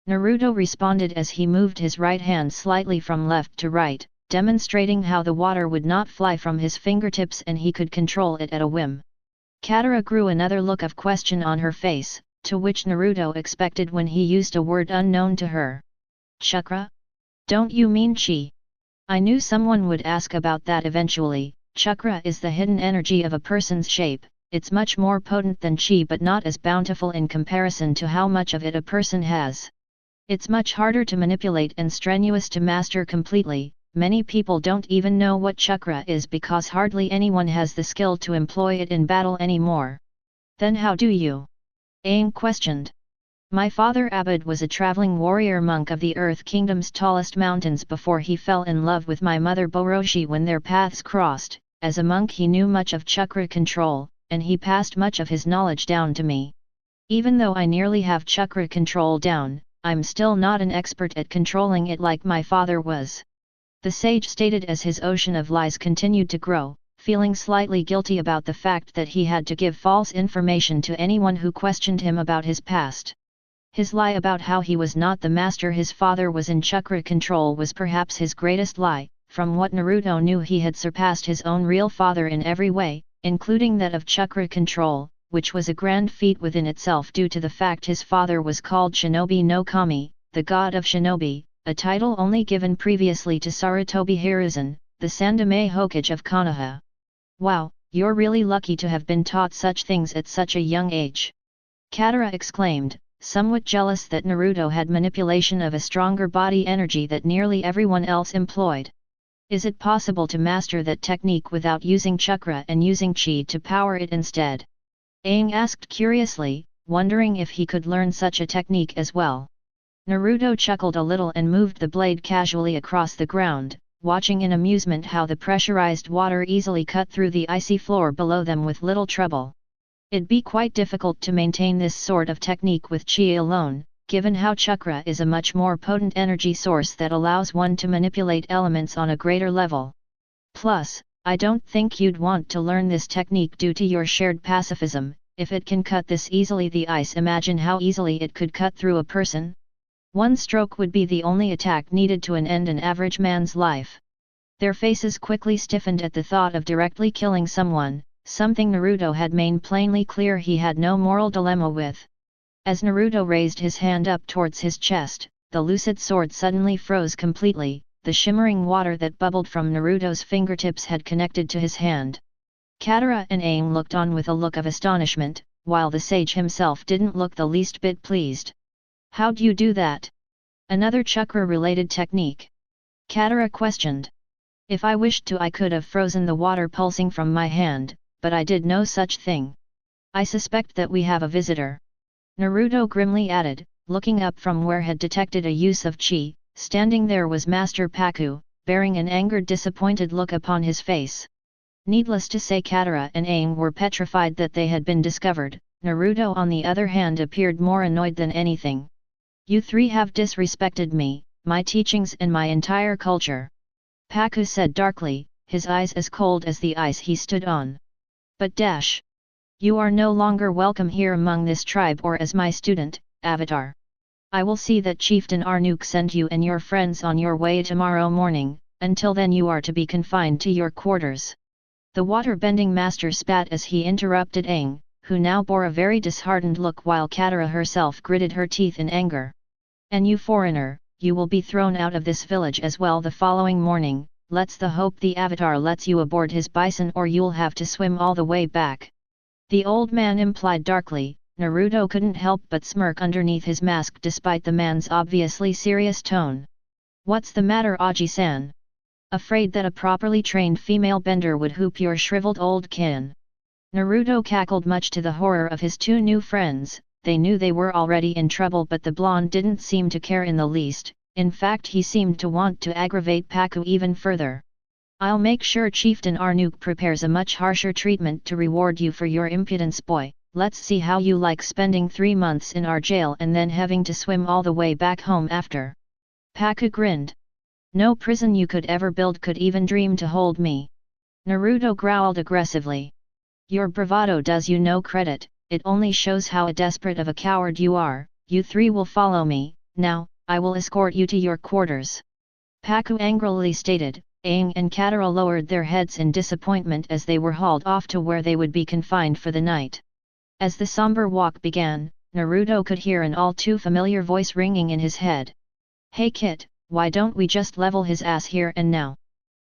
Naruto responded as he moved his right hand slightly from left to right, demonstrating how the water would not fly from his fingertips and he could control it at a whim. Katara grew another look of question on her face, to which Naruto expected when he used a word unknown to her. Chakra? Don't you mean chi? I knew someone would ask about that eventually. Chakra is the hidden energy of a person's shape. It's much more potent than chi but not as bountiful in comparison to how much of it a person has. It's much harder to manipulate and strenuous to master completely. Many people don't even know what chakra is because hardly anyone has the skill to employ it in battle anymore. Then how do you? Aang questioned. My father Abud was a traveling warrior monk of the Earth Kingdom's tallest mountains before he fell in love with my mother Boroshi when their paths crossed. As a monk he knew much of chakra control, and he passed much of his knowledge down to me. Even though I nearly have chakra control down, I'm still not an expert at controlling it like my father was. The sage stated as his ocean of lies continued to grow, feeling slightly guilty about the fact that he had to give false information to anyone who questioned him about his past. His lie about how he was not the master his father was in chakra control was perhaps his greatest lie. From what Naruto knew he had surpassed his own real father in every way, including that of chakra control, which was a grand feat within itself due to the fact his father was called Shinobi no Kami, the god of shinobi, a title only given previously to Sarutobi Hiruzen, the Sandaime Hokage of Konoha. Wow, you're really lucky to have been taught such things at such a young age. Katara exclaimed, somewhat jealous that Naruto had manipulation of a stronger body energy that nearly everyone else employed. Is it possible to master that technique without using chakra and using chi to power it instead? Aang asked curiously, wondering if he could learn such a technique as well. Naruto chuckled a little and moved the blade casually across the ground, watching in amusement how the pressurized water easily cut through the icy floor below them with little trouble. It'd be quite difficult to maintain this sort of technique with chi alone, given how chakra is a much more potent energy source that allows one to manipulate elements on a greater level. Plus, I don't think you'd want to learn this technique due to your shared pacifism. If it can cut this easily the ice, imagine how easily it could cut through a person. One stroke would be the only attack needed to end an average man's life. Their faces quickly stiffened at the thought of directly killing someone, something Naruto had made plainly clear he had no moral dilemma with. As Naruto raised his hand up towards his chest, the lucid sword suddenly froze completely. The shimmering water that bubbled from Naruto's fingertips had connected to his hand. Katara and Aang looked on with a look of astonishment, while the sage himself didn't look the least bit pleased. How'd you do that? Another chakra-related technique? Katara questioned. If I wished to I could have frozen the water pulsing from my hand, but I did no such thing. I suspect that we have a visitor. Naruto grimly added, looking up from where had detected a use of chi. Standing there was Master Paku, bearing an angered disappointed look upon his face. Needless to say Katara and Aang were petrified that they had been discovered. Naruto on the other hand appeared more annoyed than anything. You three have disrespected me, my teachings and my entire culture. Paku said darkly, his eyes as cold as the ice he stood on. But dash! You are no longer welcome here among this tribe or as my student, Avatar. I will see that Chieftain Arnuk send you and your friends on your way tomorrow morning. Until then you are to be confined to your quarters. The water-bending master spat as he interrupted Aang, who now bore a very disheartened look while Katara herself gritted her teeth in anger. And you foreigner, you will be thrown out of this village as well the following morning. Let's the hope the Avatar lets you aboard his bison or you'll have to swim all the way back. The old man implied darkly. Naruto couldn't help but smirk underneath his mask despite the man's obviously serious tone. What's the matter Aji-san? Afraid that a properly trained female bender would hoop your shriveled old kin? Naruto cackled much to the horror of his two new friends. They knew they were already in trouble but the blonde didn't seem to care in the least. In fact he seemed to want to aggravate Paku even further. I'll make sure Chieftain Arnuk prepares a much harsher treatment to reward you for your impudence boy. let's see how you like spending 3 months in our jail and then having to swim all the way back home after. Paku grinned. No prison you could ever build could even dream to hold me. Naruto growled aggressively. Your bravado does you no credit, it only shows how desperate of a coward you are. You three will follow me, now, I will escort you to your quarters. Paku angrily stated. Aang and Katara lowered their heads in disappointment as they were hauled off to where they would be confined for the night. As the somber walk began, Naruto could hear an all too familiar voice ringing in his head. Hey Kit, why don't we just level his ass here and now?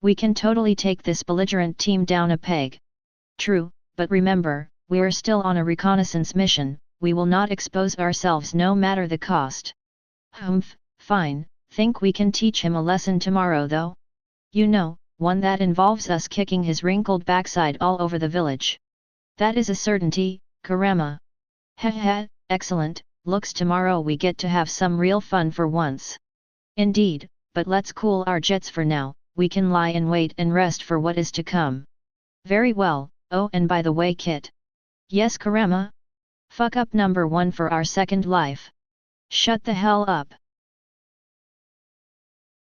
We can totally take this belligerent team down a peg. True, but remember, we're still on a reconnaissance mission, we will not expose ourselves no matter the cost. Humph, fine, think we can teach him a lesson tomorrow though? You know, one that involves us kicking his wrinkled backside all over the village. That is a certainty, Kurama. Heh, excellent, looks tomorrow we get to have some real fun for once. Indeed, but let's cool our jets for now, we can lie in wait and rest for what is to come. Very well, oh and by the way Kit. Yes Kurama? Fuck up number 1 for our second life. Shut the hell up.